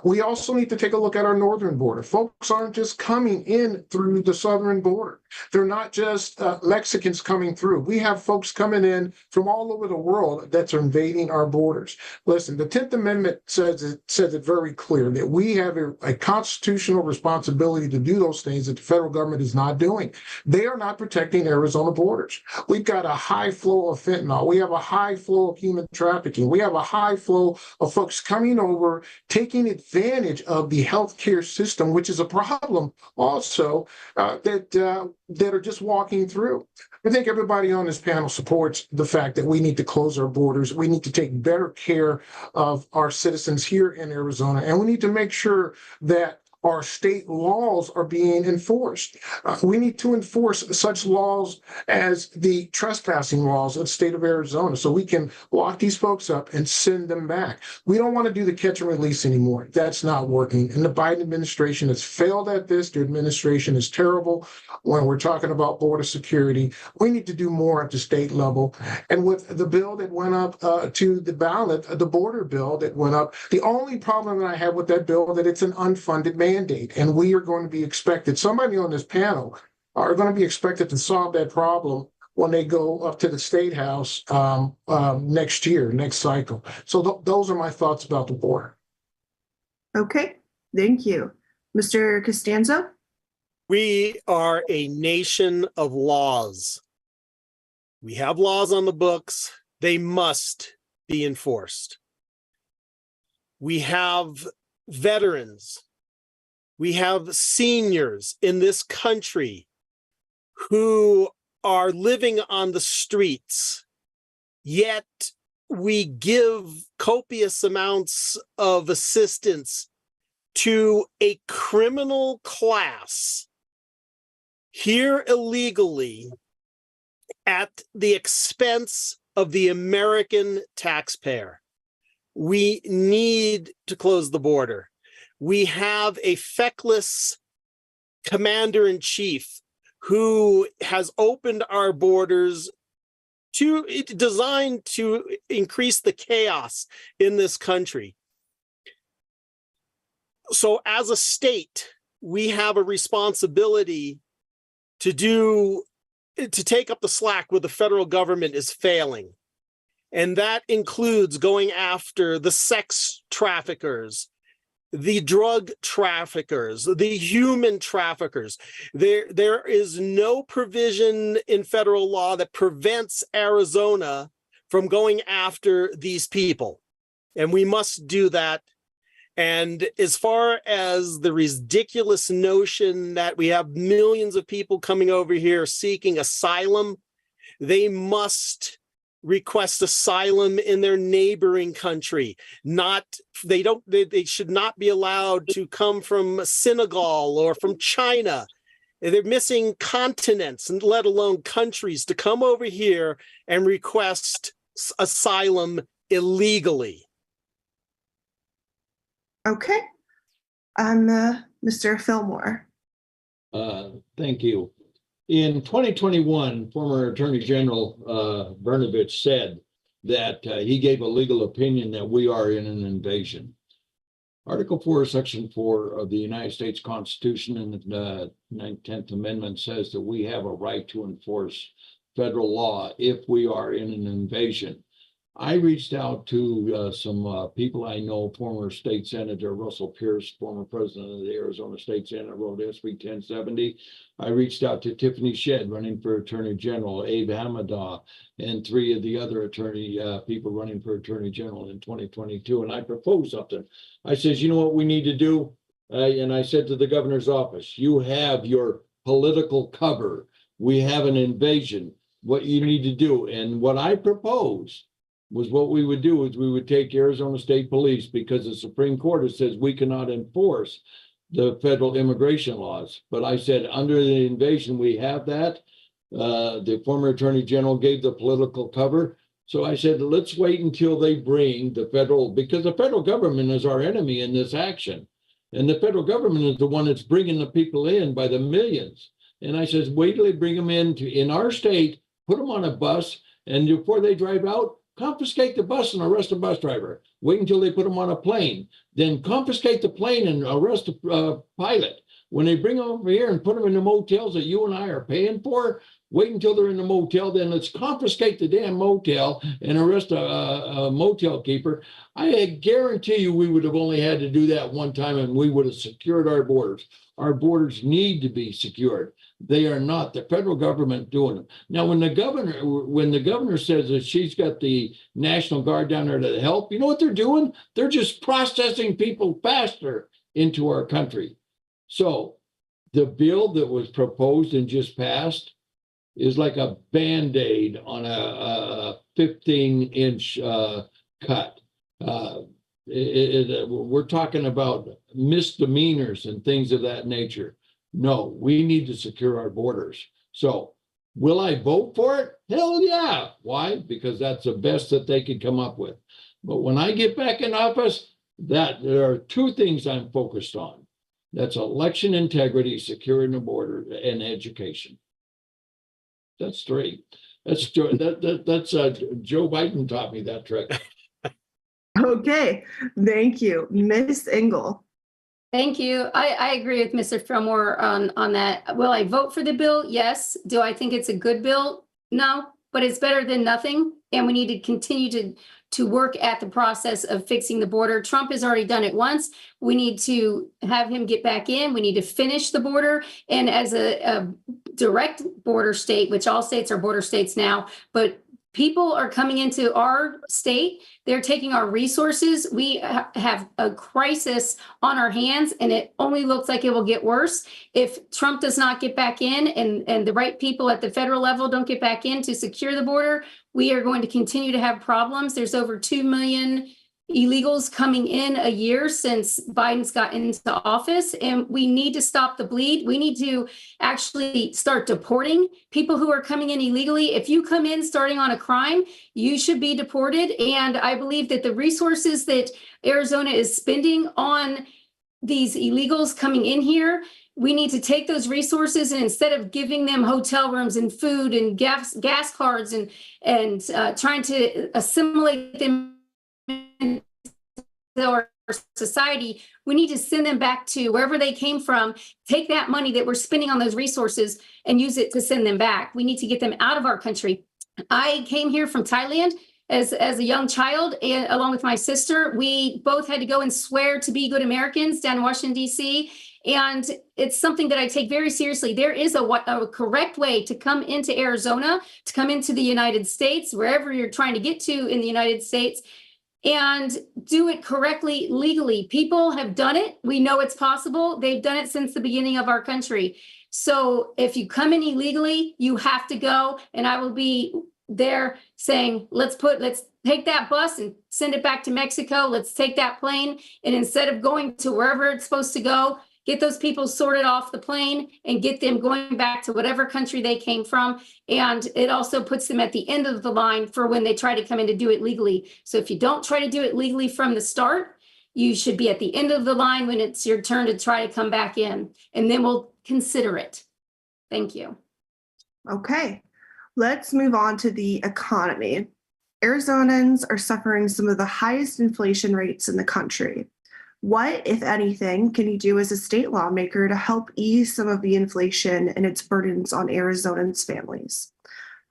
We also need to take a look at our northern border. Folks aren't just coming in through the southern border. They're not just Mexicans coming through. We have folks coming in from all over the world that's invading our borders. Listen, the 10th Amendment says it very clear that we have a constitutional responsibility to do those things that the federal government is not doing. They are not protecting Arizona borders. We've got a high flow of fentanyl. We have a high flow of human trafficking. We have a high flow of folks coming over, taking advantage of the healthcare system, which is a problem also that are just walking through. I think everybody on this panel supports the fact that we need to close our borders. We need to take better care of our citizens here in Arizona, and we need to make sure that our state laws are being enforced. We need to enforce such laws as the trespassing laws of the state of Arizona so we can lock these folks up and send them back. We don't want to do the catch and release anymore. That's not working. And the Biden administration has failed at this. The administration is terrible when we're talking about border security. We need to do more at the state level. And with the bill that went up to the ballot, the border bill that went up, the only problem that I have with that bill is that it's an unfunded mandate. And we are going to be expected, somebody on this panel are going to be expected to solve that problem when they go up to the State House next year, next cycle. So those are my thoughts about the border. Okay, thank you. Mr. Costanzo? We are a nation of laws. We have laws on the books. They must be enforced. We have veterans. We have seniors in this country who are living on the streets, yet we give copious amounts of assistance to a criminal class here illegally at the expense of the American taxpayer. We need to close the border. We have a feckless commander-in-chief who has opened our borders designed to increase the chaos in this country. So as a state, we have a responsibility to take up the slack where the federal government is failing. And that includes going after the sex traffickers, the drug traffickers, the human traffickers. There is no provision in federal law that prevents Arizona from going after these people. And we must do that. And as far as the ridiculous notion that we have millions of people coming over here seeking asylum, they must request asylum in their neighboring country. They should not be allowed to come from Senegal or from China. They're missing continents, and let alone countries, to come over here and request asylum illegally. Okay. Mr. Fillmore. Thank you. In 2021, former Attorney General Brnovich said that he gave a legal opinion that we are in an invasion. Article 4, Section 4 of the United States Constitution and the 10th Amendment says that we have a right to enforce federal law if we are in an invasion. I reached out to some people I know, former State Senator Russell Pierce, former president of the Arizona State Senate, wrote SB 1070. I reached out to Tiffany Shedd, running for Attorney General, Abe Hamadah, and 3 of the other people running for Attorney General in 2022. And I proposed something. I says, you know what we need to do? And I said to the governor's office, you have your political cover. We have an invasion. What you need to do. And what I proposed was what we would do is we would take Arizona State Police, because the Supreme Court says we cannot enforce the federal immigration laws. But I said, under the invasion, we have that. The former Attorney General gave the political cover. So I said, let's wait until they bring the federal, because the federal government is our enemy in this action. And the federal government is the one that's bringing the people in by the millions. And I said, wait till they bring them in our state, put them on a bus, and before they drive out, confiscate the bus and arrest the bus driver. Wait until they put them on a plane. Then confiscate the plane and arrest the pilot. When they bring them over here and put them in the motels that you and I are paying for, wait until they're in the motel. Then let's confiscate the damn motel and arrest a motel keeper. I guarantee you we would have only had to do that one time and we would have secured our borders. Our borders need to be secured. They are not. The federal government doing it. Now, when the governor says that she's got the National Guard down there to help, you know what they're doing? They're just processing people faster into our country. So the bill that was proposed and just passed is like a Band-Aid on a 15-inch cut. We're talking about misdemeanors and things of that nature. No, we need to secure our borders. So will I vote for it? Hell yeah. Why? Because that's the best that they could come up with. But when I get back in office, there are 2 things I'm focused on. That's election integrity, securing the border, and education. That's 3. That's Joe Biden taught me that trick. Okay, thank you. Ms. Engel. Thank you. I agree with Mr. Fillmore on that. Will I vote for the bill? Yes. Do I think it's a good bill? No, but it's better than nothing. And we need to continue to work at the process of fixing the border. Trump has already done it once. We need to have him get back in. We need to finish the border. And as a direct border state, which all states are border states now, but people are coming into our state. They're taking our resources. We have a crisis on our hands, and it only looks like it will get worse if Trump does not get back in and the right people at the federal level don't get back in to secure the border. We are going to continue to have problems. There's over 2 million illegals coming in a year since Biden's got into office, and we need to stop the bleed. We need to actually start deporting people who are coming in illegally. If you come in starting on a crime, you should be deported. And I believe that the resources that Arizona is spending on these illegals coming in here, we need to take those resources, and instead of giving them hotel rooms and food and gas cards and trying to assimilate them into our society, we need to send them back to wherever they came from, take that money that we're spending on those resources and use it to send them back. We need to get them out of our country. I came here from Thailand as a young child, and along with my sister, we both had to go and swear to be good Americans down in Washington, D.C., and it's something that I take very seriously. There is a correct way to come into Arizona, to come into the United States, wherever you're trying to get to in the United States, and do it correctly, legally. People have done it. We know it's possible. They've done it since the beginning of our country. So if you come in illegally, you have to go, and I will be there saying, let's take that bus and send it back to Mexico. Let's take that plane, and instead of going to wherever it's supposed to go, get those people sorted off the plane and get them going back to whatever country they came from. And it also puts them at the end of the line for when they try to come in to do it legally. So if you don't try to do it legally from the start, you should be at the end of the line when it's your turn to try to come back in, and then we'll consider it. Thank you. Okay, let's move on to the economy. Arizonans are suffering some of the highest inflation rates in the country. What, if anything, can you do as a state lawmaker to help ease some of the inflation and its burdens on Arizonans' families?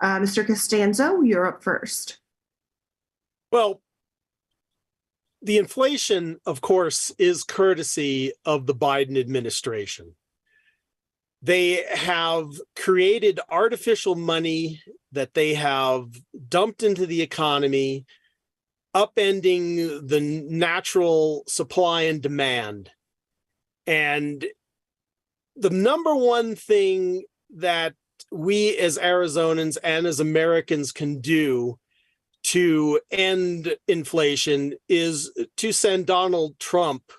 Mr. Costanzo, you're up first. Well, the inflation, of course, is courtesy of the Biden administration. They have created artificial money that they have dumped into the economy, upending the natural supply and demand. And the number one thing that we as Arizonans and as Americans can do to end inflation is to send Donald Trump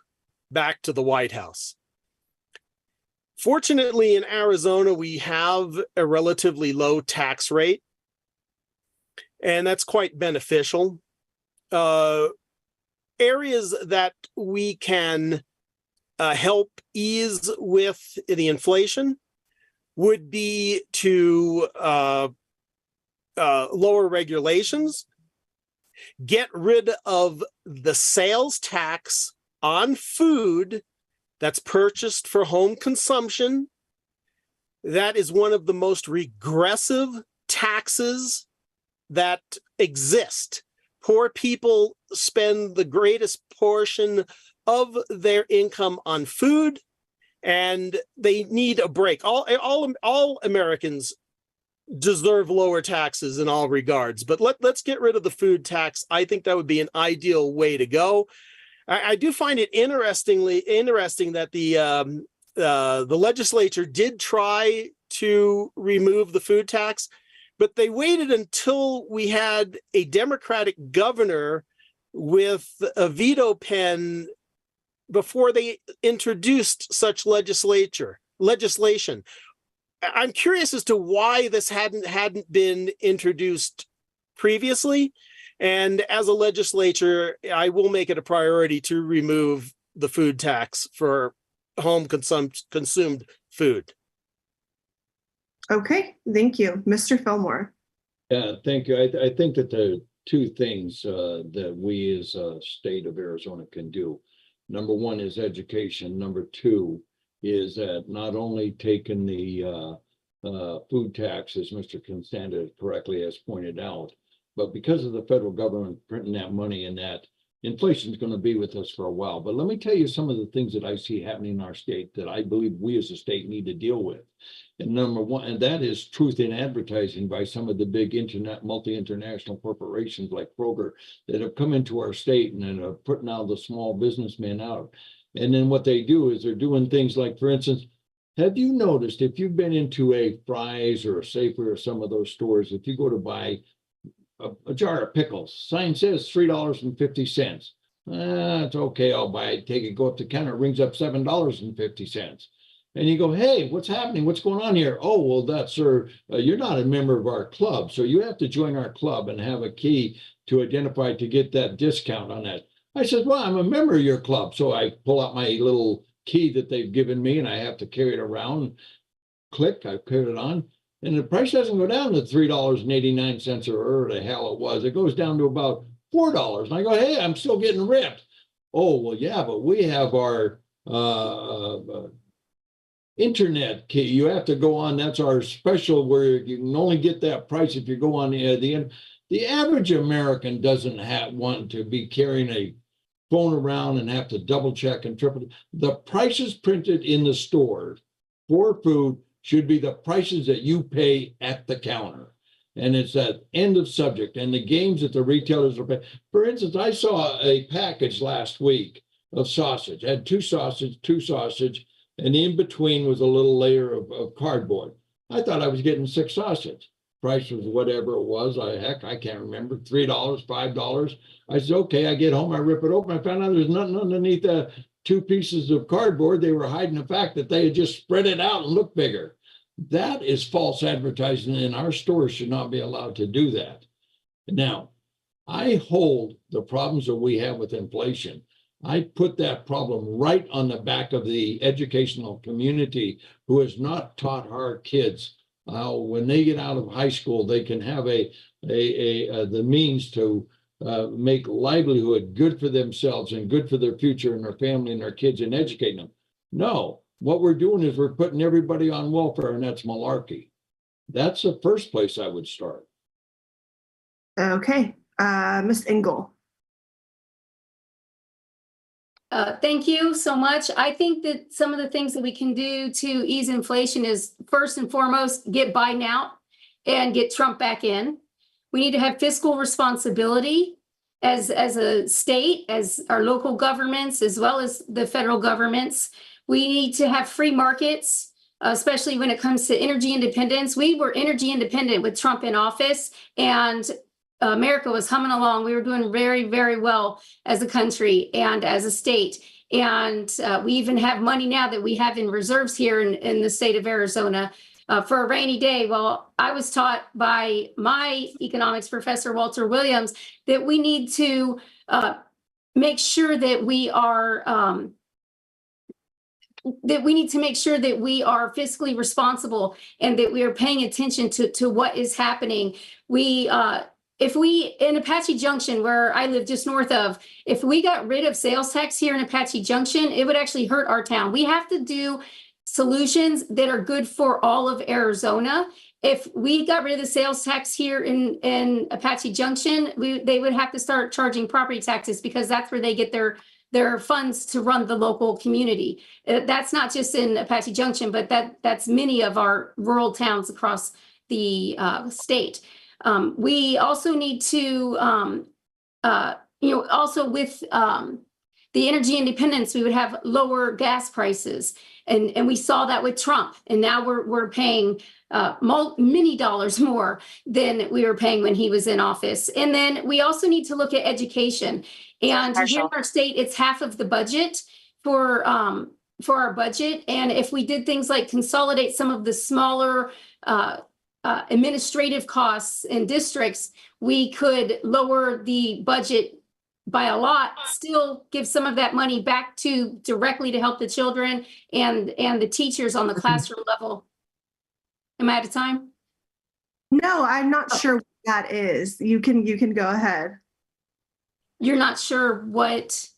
back to the White House. Fortunately, in Arizona, we have a relatively low tax rate, and that's quite beneficial. Areas that we can help ease with the inflation would be to lower regulations, get rid of the sales tax on food that's purchased for home consumption. That is one of the most regressive taxes that exist. Poor people spend the greatest portion of their income on food, and they need a break. All Americans deserve lower taxes in all regards, but let's get rid of the food tax. I think that would be an ideal way to go. I do find it interesting that the legislature did try to remove the food tax, but they waited until we had a Democratic governor with a veto pen before they introduced such legislation. I'm curious as to why this hadn't been introduced previously. And as a legislature, I will make it a priority to remove the food tax for home consumed food. Okay, thank you. Mr. Fillmore. Yeah, thank you. I think that the two things that we as a state of Arizona can do. Number one is education. Number two is that not only taking the food tax, as Mr. Costanza correctly has pointed out, but because of the federal government printing that money and that inflation is going to be with us for a while. But let me tell you some of the things that I see happening in our state that I believe we as a state need to deal with. And number one, and that is truth in advertising by some of the big multi-international corporations like Kroger that have come into our state and are putting all the small businessmen out. And then what they do is they're doing things like, for instance, have you noticed if you've been into a Fry's or a Safeway or some of those stores, if you go to buy a jar of pickles, sign says $3.50. It's okay, I'll buy it, take it, go up to the counter, it rings up $7.50. And you go, hey, what's happening? What's going on here? Oh, well, that's, sir, you're not a member of our club. So you have to join our club and have a key to identify to get that discount on that. I said, well, I'm a member of your club. So I pull out my little key that they've given me and I have to carry it around. Click, I put it on. And the price doesn't go down to $3.89 or whatever the hell it was. It goes down to about $4. And I go, hey, I'm still getting ripped. Oh, well, yeah, but we have our internet key. You have to go on. That's our special where you can only get that price if you go on the end. The average American doesn't want to be carrying a phone around and have to double check and triple. The prices printed in the store for food should be the prices that you pay at the counter. And it's that end of subject. And the games that the retailers are paying. For instance, I saw a package last week of sausage. It had two sausage, and in between was a little layer of cardboard. I thought I was getting 6 sausage. Price was whatever it was. I can't remember, $3, $5. I said, okay, I get home, I rip it open. I found out there's nothing underneath the 2 pieces of cardboard. They were hiding the fact that they had just spread it out and looked bigger. That is false advertising, and our stores should not be allowed to do that. Now, I hold the problems that we have with inflation. I put that problem right on the back of the educational community who has not taught our kids how when they get out of high school, they can have the means to make livelihood good for themselves and good for their future and their family and their kids and educating them. No, what we're doing is we're putting everybody on welfare, and that's malarkey. That's the first place I would start. Okay, Ms. Engel. Thank you so much. I think that some of the things that we can do to ease inflation is first and foremost, get Biden out and get Trump back in. We need to have fiscal responsibility as a state, as our local governments, as well as the federal governments. We need to have free markets, especially when it comes to energy independence. We were energy independent with Trump in office, and America was humming along. We were doing very, very well as a country and as a state. And we even have money now that we have in reserves here in the state of Arizona for a rainy day. Well, I was taught by my economics professor, Walter Williams, that we need to make sure that we are fiscally responsible and that we are paying attention to what is happening. If we, in Apache Junction, where I live just north of, if we got rid of sales tax here in Apache Junction, it would actually hurt our town. We have to do solutions that are good for all of Arizona. If we got rid of the sales tax here in Apache Junction, they would have to start charging property taxes because that's where they get their funds to run the local community. That's not just in Apache Junction, but that's many of our rural towns across the state. We also need to, also with the energy independence, we would have lower gas prices. And we saw that with Trump. And now we're paying many dollars more than we were paying when he was in office. And then we also need to look at education. And here in our state, it's half of the budget for our budget. And if we did things like consolidate some of the smaller administrative costs in districts, we could lower the budget by a lot, still give some of that money back directly to help the children and the teachers on the classroom level. Am I out of time? No, I'm not sure what that is. You can go ahead. You're not sure what?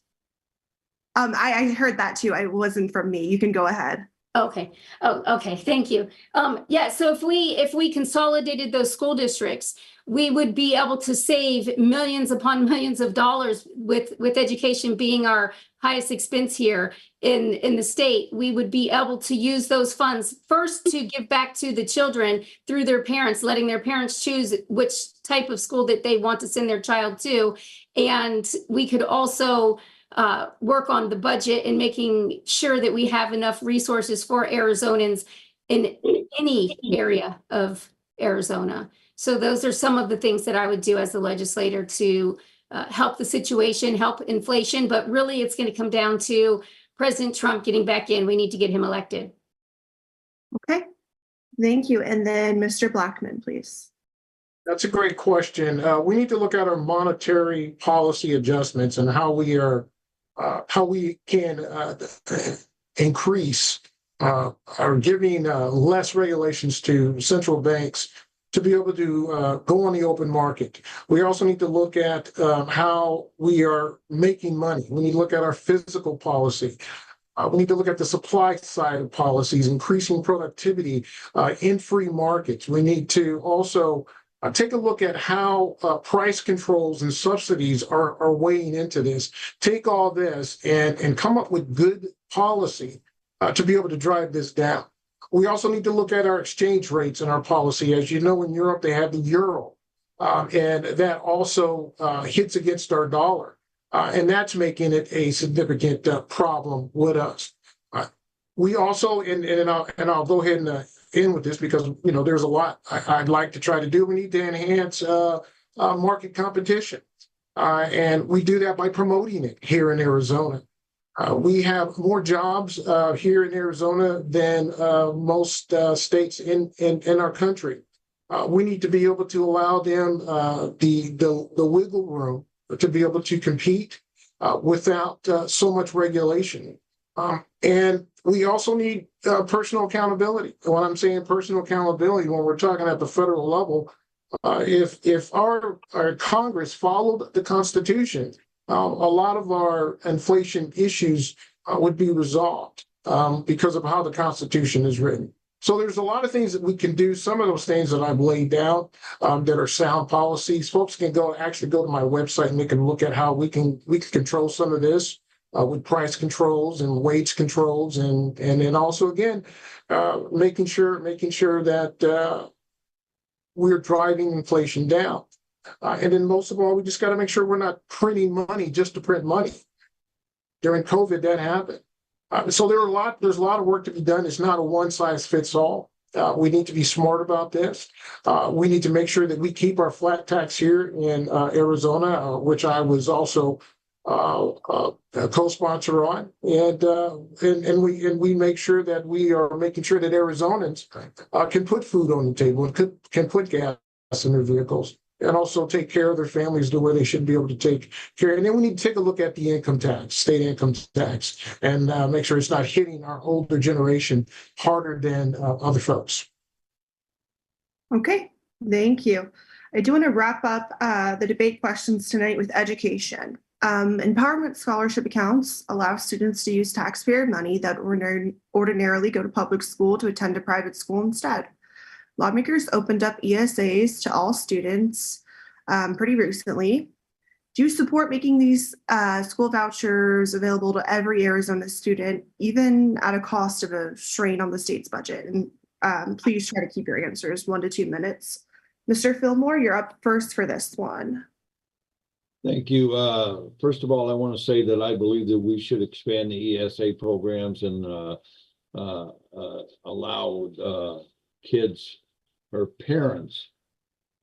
I heard that too. It wasn't from me. You can go ahead. Okay. Oh, okay. Thank you. Yeah. So if we consolidated those school districts, we would be able to save millions upon millions of dollars with education being our highest expense here in the state. We would be able to use those funds first to give back to the children through their parents, letting their parents choose which type of school that they want to send their child to. And we could also work on the budget and making sure that we have enough resources for Arizonans in any area of Arizona. So those are some of the things that I would do as the legislator to help the situation, help inflation, but really it's going to come down to President Trump getting back in. We need to get him elected. Okay, thank you. And then Mr. Blackman, please. That's a great question. We need to look at our monetary policy adjustments and how we can increase or giving less regulations to central banks to be able to go on the open market. We also need to look at how we are making money. We need to look at our physical policy. We need to look at the supply side of policies, increasing productivity in free markets. We need to also take a look at how price controls and subsidies are weighing into this. Take all this and come up with good policy to be able to drive this down. We also need to look at our exchange rates and our policy. As you know, in Europe, they have the euro, and that also hits against our dollar. And that's making it a significant problem with us. We also, and I'll go ahead and end with this because, you know, there's a lot I'd like to try to do. We need to enhance market competition. And we do that by promoting it here in Arizona. We have more jobs here in Arizona than most states in our country. We need to be able to allow them the wiggle room to be able to compete without so much regulation. And we also need personal accountability. When I'm saying personal accountability, when we're talking at the federal level, if our Congress followed the Constitution, a lot of our inflation issues would be resolved because of how the Constitution is written. So there's a lot of things that we can do. Some of those things that I've laid down that are sound policies. Folks can actually go to my website and they can look at how we can control some of this with price controls and wage controls, and then also again making sure that we're driving inflation down. And then most of all, we just got to make sure we're not printing money just to print money. During COVID, that happened. So there's a lot of work to be done. It's not a one size fits all. We need to be smart about this. We need to make sure that we keep our flat tax here in Arizona, which I was also a co-sponsor on, and we make sure that we are making sure that Arizonans can put food on the table and can put gas in their vehicles, and also take care of their families the way they should be able to take care. And then we need to take a look at the income tax, state income tax, and make sure it's not hitting our older generation harder than other folks. Okay, thank you. I do want to wrap up the debate questions tonight with education. Empowerment scholarship accounts allow students to use taxpayer money that ordinarily go to public school to attend a private school instead. Lawmakers opened up ESAs to all students pretty recently. Do you support making these school vouchers available to every Arizona student, even at a cost of a strain on the state's budget? And please try to keep your answers 1 to 2 minutes. Mr. Fillmore, you're up first for this one. Thank you. First of all, I want to say that I believe that we should expand the ESA programs and allow kids or parents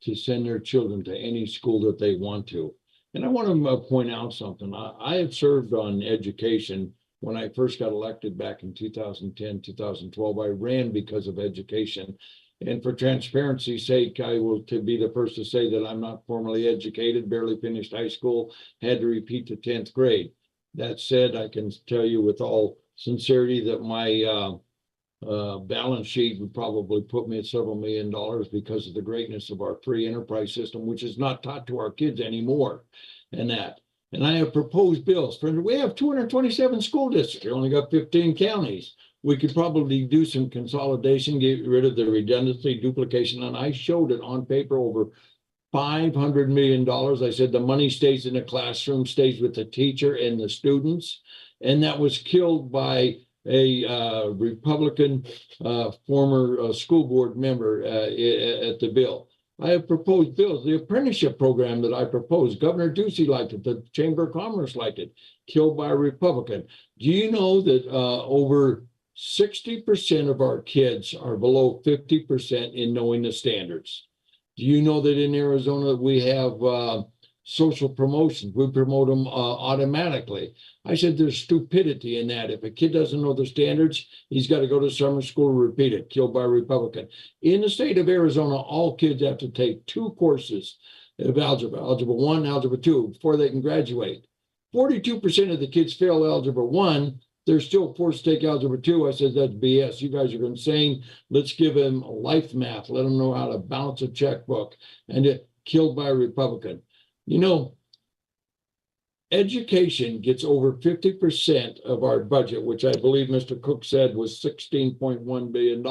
to send their children to any school that they want to. And I want to point out something. I have served on education when I first got elected back in 2010, 2012. I ran because of education. And for transparency's sake, I will to be the first to say that I'm not formally educated, barely finished high school, had to repeat the 10th grade. That said, I can tell you with all sincerity that my balance sheet would probably put me at several $1 million because of the greatness of our free enterprise system, which is not taught to our kids anymore. And I have proposed bills. We have 227 school districts. We only got 15 counties. We could probably do some consolidation, get rid of the redundancy, duplication, and I showed it on paper over $500 million. I said the money stays in the classroom, stays with the teacher and the students. And that was killed by a Republican former school board member at the bill. I have proposed bills, the apprenticeship program that I proposed. Governor Ducey liked it, the Chamber of Commerce liked it, killed by a Republican. Do you know that over 60% of our kids are below 50% in knowing the standards? Do you know that in Arizona we have social promotions? We promote them automatically. I said there's stupidity in that. If a kid doesn't know the standards, he's got to go to summer school and repeat it, killed by a Republican. In the state of Arizona, all kids have to take 2 courses of algebra, Algebra 1, Algebra 2, before they can graduate. 42% of the kids fail Algebra 1. They're still forced to take Algebra 2. I said, that's BS. You guys are insane. Let's give them life math. Let them know how to balance a checkbook. And it killed by a Republican. You know, education gets over 50% of our budget, which I believe Mr. Cook said was $16.1 billion.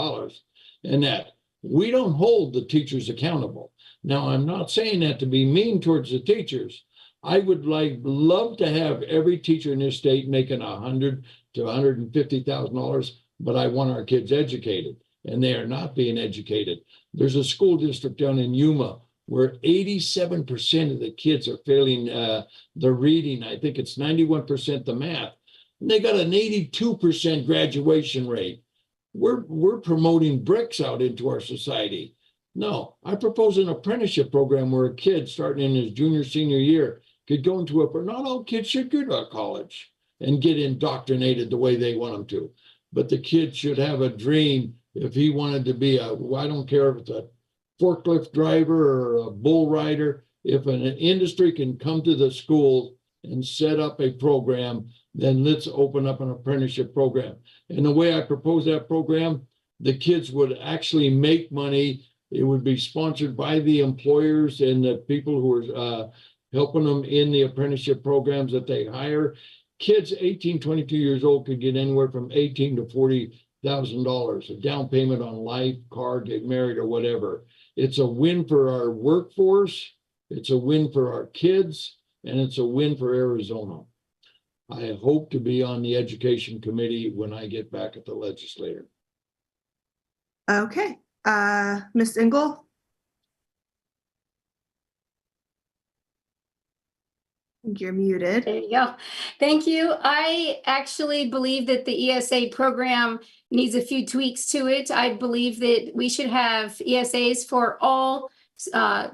And that we don't hold the teachers accountable. Now, I'm not saying that to be mean towards the teachers. I would love to have every teacher in this state making $100,000 to $150,000, but I want our kids educated, and they are not being educated. There's a school district down in Yuma where 87% of the kids are failing the reading. I think it's 91% the math. And they got an 82% graduation rate. We're promoting bricks out into our society. No, I propose an apprenticeship program where a kid starting in his junior, senior year could go into not all kids should go to college and get indoctrinated the way they want them to. But the kid should have a dream. If he wanted to be I don't care if it's a forklift driver or a bull rider, if an industry can come to the school and set up a program, then let's open up an apprenticeship program. And the way I propose that program, the kids would actually make money. It would be sponsored by the employers and the people who are helping them in the apprenticeship programs that they hire. Kids 18, 22 years old could get anywhere from $18,000 to $40,000, a down payment on life, car, get married, or whatever. It's a win for our workforce, it's a win for our kids, and it's a win for Arizona. I hope to be on the education committee when I get back at the legislature. Okay, Ms. Engel? I think you're muted. There you go. Thank you. I actually believe that the ESA program needs a few tweaks to it. I believe that we should have ESAs for all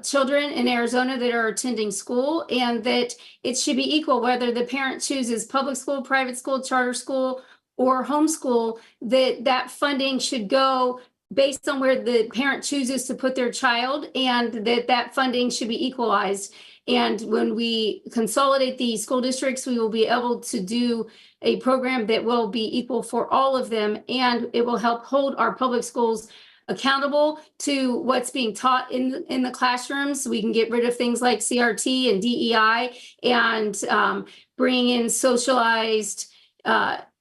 children in Arizona that are attending school, and that it should be equal whether the parent chooses public school, private school, charter school, or homeschool, that funding should go based on where the parent chooses to put their child, and that funding should be equalized. And when we consolidate the school districts, we will be able to do a program that will be equal for all of them, and it will help hold our public schools accountable to what's being taught in the classrooms. We can get rid of things like CRT and DEI and bring in socialized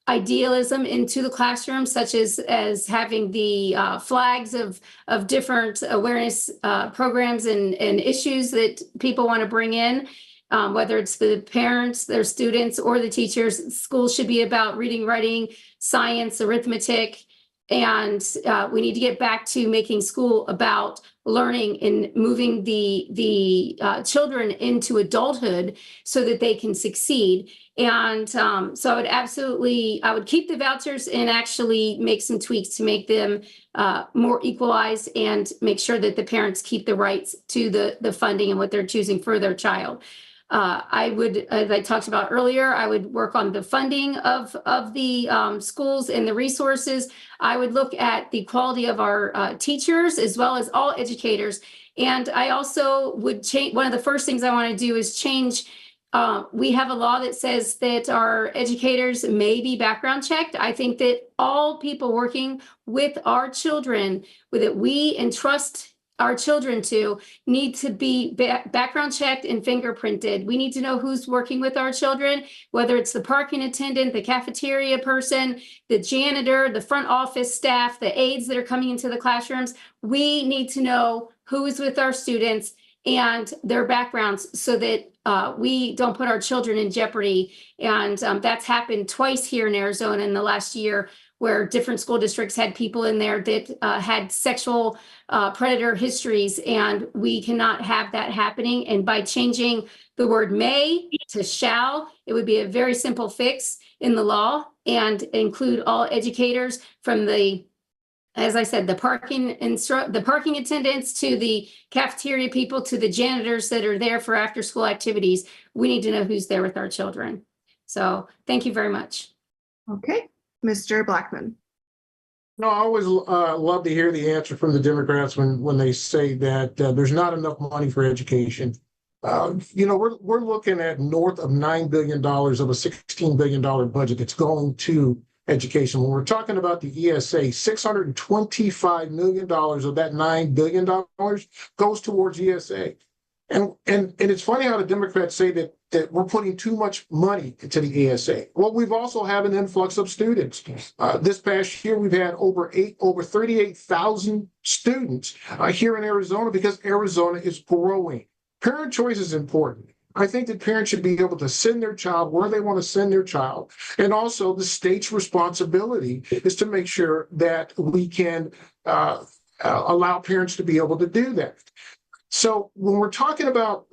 idealism into the classroom, such as having the flags of different awareness programs and issues that people want to bring in, whether it's the parents, their students, or the teachers. Schools should be about reading, writing, science, arithmetic, and we need to get back to making school about learning and moving the children into adulthood so that they can succeed. And so I would keep the vouchers and actually make some tweaks to make them more equalized and make sure that the parents keep the rights to the funding and what they're choosing for their child. I would, as I talked about earlier, I would work on the funding of the schools and the resources. I would look at the quality of our teachers as well as all educators. And I also would change, one of the first things I want to do is change. We have a law that says that our educators may be background checked. I think that all people working with our children, that we entrust our children to, need to be background checked and fingerprinted. We need to know who's working with our children, whether it's the parking attendant, the cafeteria person, the janitor, the front office staff, the aides that are coming into the classrooms. We need to know who is with our students and their backgrounds so that we don't put our children in jeopardy. And that's happened twice here in Arizona in the last year, where different school districts had people in there that had sexual predator histories, and we cannot have that happening. And by changing the word may to shall, it would be a very simple fix in the law and include all educators from the, as I said, the parking attendants to the cafeteria people to the janitors that are there for after school activities. We need to know who's there with our children. So thank you very much. Okay, Mr. Blackman. No, I always love to hear the answer from the Democrats when they say that there's not enough money for education. We're looking at north of $9 billion of a $16 billion budget that's going to education. When we're talking about the ESA, $625 million of that $9 billion goes towards ESA. And it's funny how the Democrats say that we're putting too much money into the ESA. Well, we've also had an influx of students. This past year, we've had over 38,000 students here in Arizona because Arizona is growing. Parent choice is important. I think that parents should be able to send their child where they want to send their child. And also the state's responsibility is to make sure that we can allow parents to be able to do that. So when we're talking about,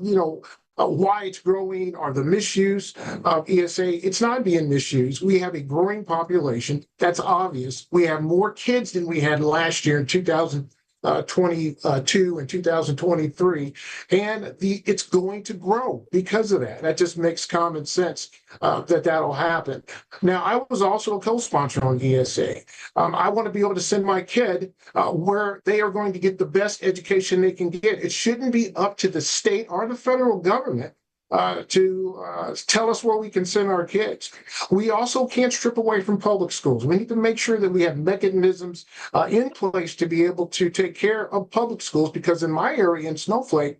why it's growing or the misuse of ESA, it's not being misused. We have a growing population. That's obvious. We have more kids than we had last year in 2022 and 2023, and it's going to grow because of that. That just makes common sense that'll happen. Now, I was also a co-sponsor on ESA. I want to be able to send my kid where they are going to get the best education they can get. It shouldn't be up to the state or the federal government to tell us where we can send our kids. We also can't strip away from public schools. We need to make sure that we have mechanisms in place to be able to take care of public schools, because in my area in Snowflake,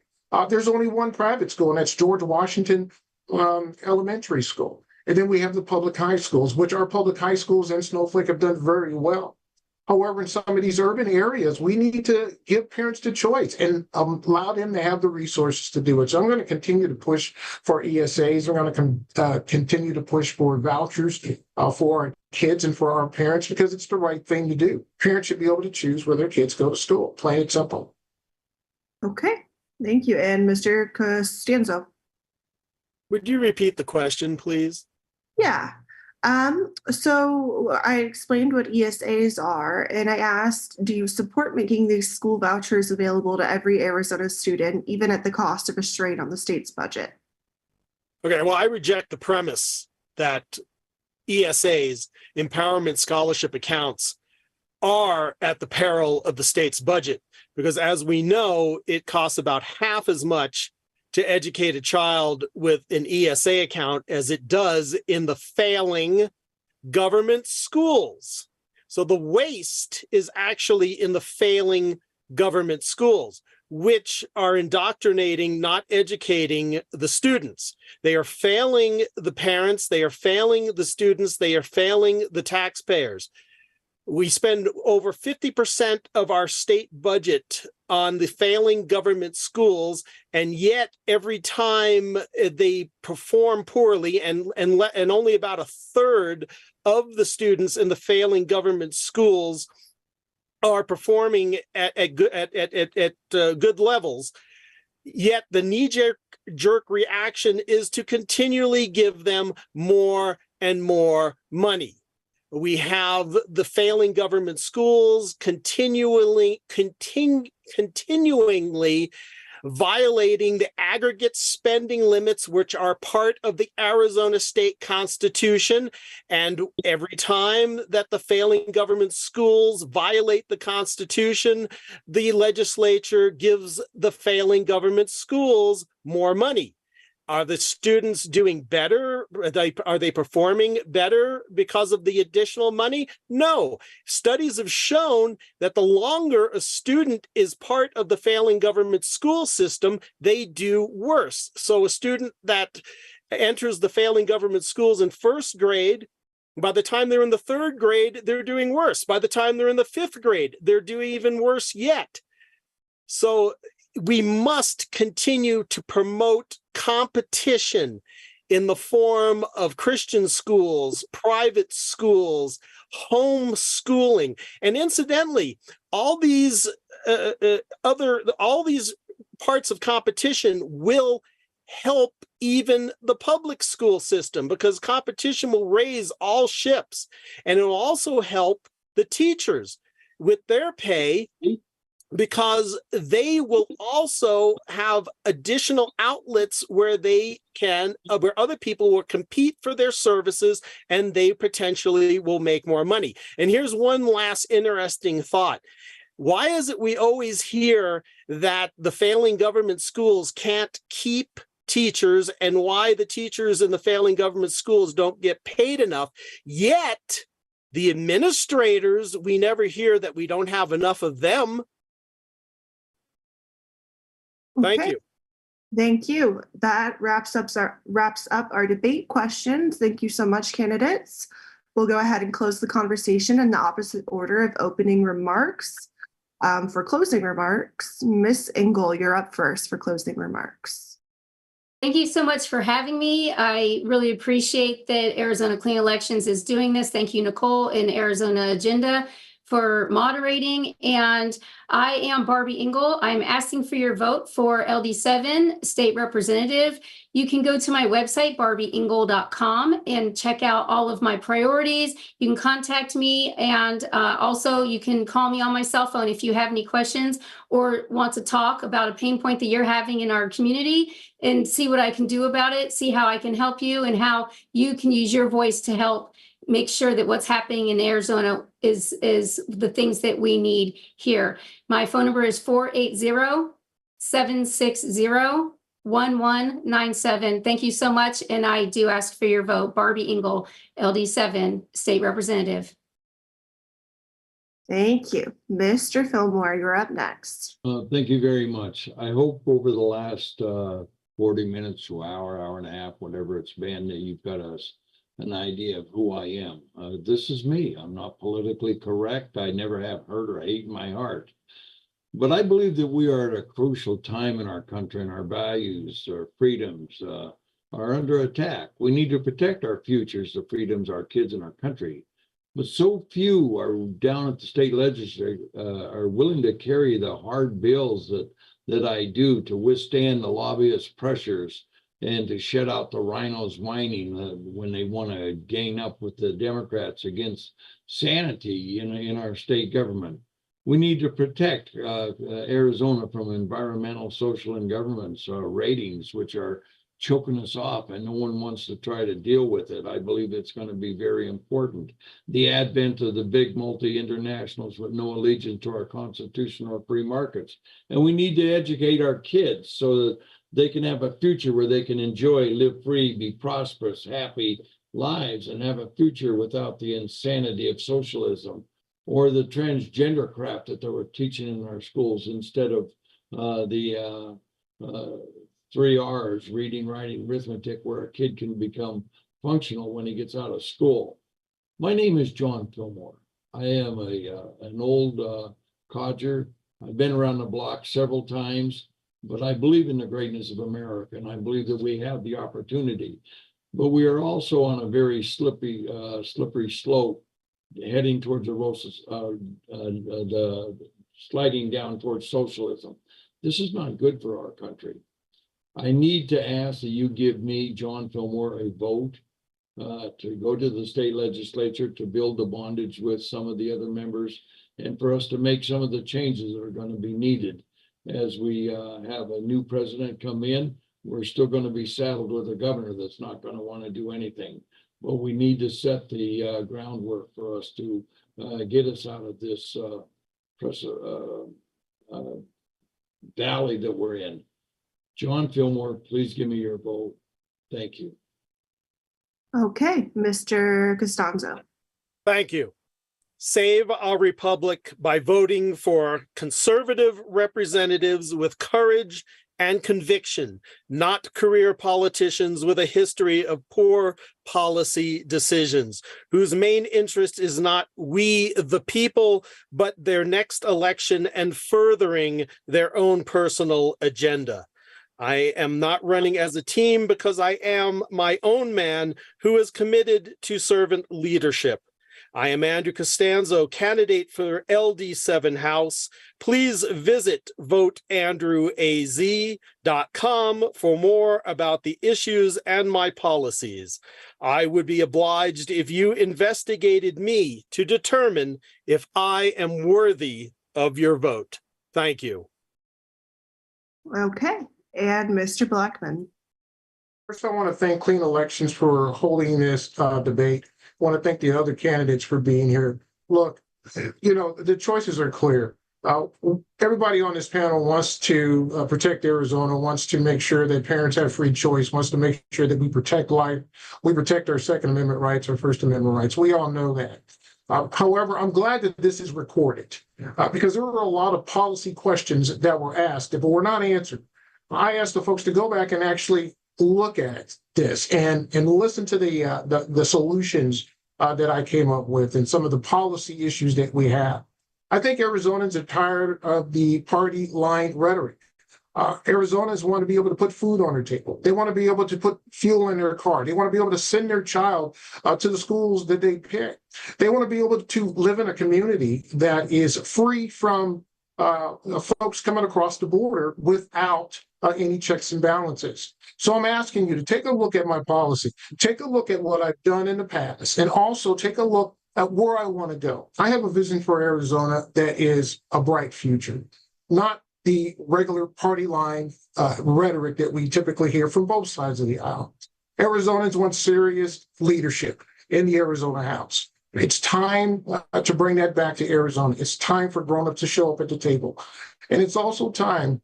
there's only one private school, and that's George Washington Elementary School. And then we have the public high schools, which our public high schools in Snowflake have done very well. However, in some of these urban areas, we need to give parents the choice and allow them to have the resources to do it. So I'm going to continue to push for ESAs. I'm going to continue to push for vouchers for our kids and for our parents, because it's the right thing to do. Parents should be able to choose where their kids go to school, plain and simple. Okay, thank you. And Mr. Costanzo. Would you repeat the question, please? Yeah. So I explained what ESAs are, and I asked, do you support making these school vouchers available to every Arizona student, even at the cost of a strain on the state's budget? Okay, well, I reject the premise that ESAs, empowerment scholarship accounts, are at the peril of the state's budget, because as we know, it costs about half as much to educate a child with an ESA account as it does in the failing government schools. So the waste is actually in the failing government schools, which are indoctrinating, not educating the students. They are failing the parents, they are failing the students, they are failing the taxpayers. We spend over 50% of our state budget on the failing government schools, and yet every time they perform poorly, and only about a third of the students in the failing government schools are performing at good levels. Yet the knee-jerk reaction is to continually give them more and more money. We have the failing government schools continuingly violating the aggregate spending limits, which are part of the Arizona state constitution. And every time that the failing government schools violate the constitution, the legislature gives the failing government schools more money. Are the students doing better? Are they performing better because of the additional money? No. Studies have shown that the longer a student is part of the failing government school system, they do worse. So a student that enters the failing government schools in first grade, by the time they're in the third grade, they're doing worse. By the time they're in the fifth grade, they're doing even worse yet. So we must continue to promote competition in the form of Christian schools, private schools, homeschooling, and incidentally, all these parts of competition will help even the public school system, because competition will raise all ships, and it will also help the teachers with their pay, because they will also have additional outlets where they can, where other people will compete for their services, and they potentially will make more money. And here's one last interesting thought. Why is it we always hear that the failing government schools can't keep teachers, and why the teachers in the failing government schools don't get paid enough? Yet the administrators, we never hear that we don't have enough of them. Thank you. Thank you. That wraps up our debate questions. Thank you so much, candidates. We'll go ahead and close the conversation in the opposite order of opening remarks. For closing remarks, Ms. Engel, you're up first for closing remarks. Thank you so much for having me. I really appreciate that Arizona Clean Elections is doing this. Thank you, Nicole, and Arizona Agenda for moderating. And I am Barbie Engel. I'm asking for your vote for LD7 State Representative. You can go to my website, barbieengel.com, and check out all of my priorities. You can contact me, and also you can call me on my cell phone if you have any questions or want to talk about a pain point that you're having in our community, and see what I can do about it, see how I can help you, and how you can use your voice to help make sure that what's happening in Arizona is the things that we need here. My phone number is 480-760-1197. Thank you so much. And I do ask for your vote. Barbie Engel, LD7 State Representative. Thank you. Mr. Fillmore, you're up next. Thank you very much. I hope over the last 40 minutes to hour and a half, whatever it's been, that you've got an idea of who I am. This is me. I'm not politically correct. I never have hurt or hate in my heart. But I believe that we are at a crucial time in our country, and our values, our freedoms are under attack. We need to protect our futures, the freedoms, our kids, and our country. But so few are down at the state legislature are willing to carry the hard bills that I do to withstand the lobbyist pressures and to shut out the rhinos whining when they want to gang up with the Democrats against sanity in our state government. We need to protect Arizona from environmental, social, and governance ratings, which are choking us off, and no one wants to try to deal with it. I believe it's going to be very important. The advent of the big multi-internationals with no allegiance to our Constitution or free markets. And we need to educate our kids so that they can have a future where they can enjoy, live free, be prosperous, happy lives, and have a future without the insanity of socialism or the transgender crap that they were teaching in our schools instead of the 3 R's, reading, writing, arithmetic, where a kid can become functional when he gets out of school. My name is John Fillmore. I am an old codger. I've been around the block several times. But I believe in the greatness of America, and I believe that we have the opportunity. But we are also on a very slippery slope, heading towards sliding down towards socialism. This is not good for our country. I need to ask that you give me, John Fillmore, a vote to go to the state legislature to build the bondage with some of the other members, and for us to make some of the changes that are going to be needed. As we have a new president come in, we're still going to be saddled with a governor that's not going to want to do anything. But we need to set the groundwork for us to get us out of this valley that we're in. John Fillmore, please give me your vote. Thank you. Okay, Mr. Costanzo. Thank you. Save our republic by voting for conservative representatives with courage and conviction, not career politicians with a history of poor policy decisions, whose main interest is not we the people, but their next election and furthering their own personal agenda. I am not running as a team because I am my own man who is committed to servant leadership. I am Andrew Costanzo, candidate for LD7 House. Please visit voteandrewaz.com for more about the issues and my policies. I would be obliged if you investigated me to determine if I am worthy of your vote. Thank you. Okay, and Mr. Blackman. First, I want to thank Clean Elections for holding this debate. I want to thank the other candidates for being here. Look, the choices are clear. Everybody on this panel wants to protect Arizona, wants to make sure that parents have free choice, wants to make sure that we protect life, we protect our Second Amendment rights, our First Amendment rights. We all know that. However, I'm glad that this is recorded because there were a lot of policy questions that were asked but were not answered. I asked the folks to go back and actually look at this and listen to the solutions that I came up with and some of the policy issues that we have. I think Arizonans are tired of the party line rhetoric. Arizonans want to be able to put food on their table. They want to be able to put fuel in their car. They want to be able to send their child to the schools that they pick. They want to be able to live in a community that is free from folks coming across the border without any checks and balances. So I'm asking you to take a look at my policy, take a look at what I've done in the past, and also take a look at where I want to go. I have a vision for Arizona that is a bright future, not the regular party line rhetoric that we typically hear from both sides of the aisle. Arizonans want serious leadership in the Arizona House. It's time to bring that back to Arizona. It's time for grown-ups to show up at the table. And it's also time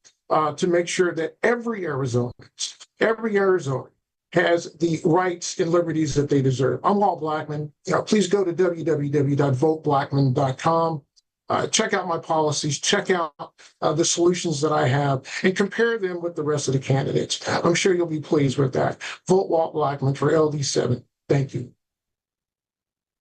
to make sure that every Arizona has the rights and liberties that they deserve. I'm Walt Blackman. Please go to www.voteblackman.com. Check out my policies, check out the solutions that I have, and compare them with the rest of the candidates. I'm sure you'll be pleased with that. Vote Walt Blackman for LD7. Thank you.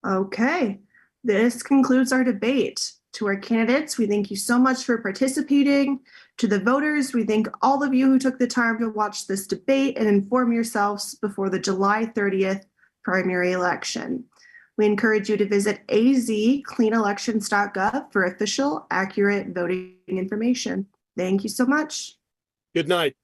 Okay, this concludes our debate. To our candidates, we thank you so much for participating. To the voters, we thank all of you who took the time to watch this debate and inform yourselves before the July 30th primary election. We encourage you to visit azcleanelections.gov for official, accurate voting information. Thank you so much. Good night.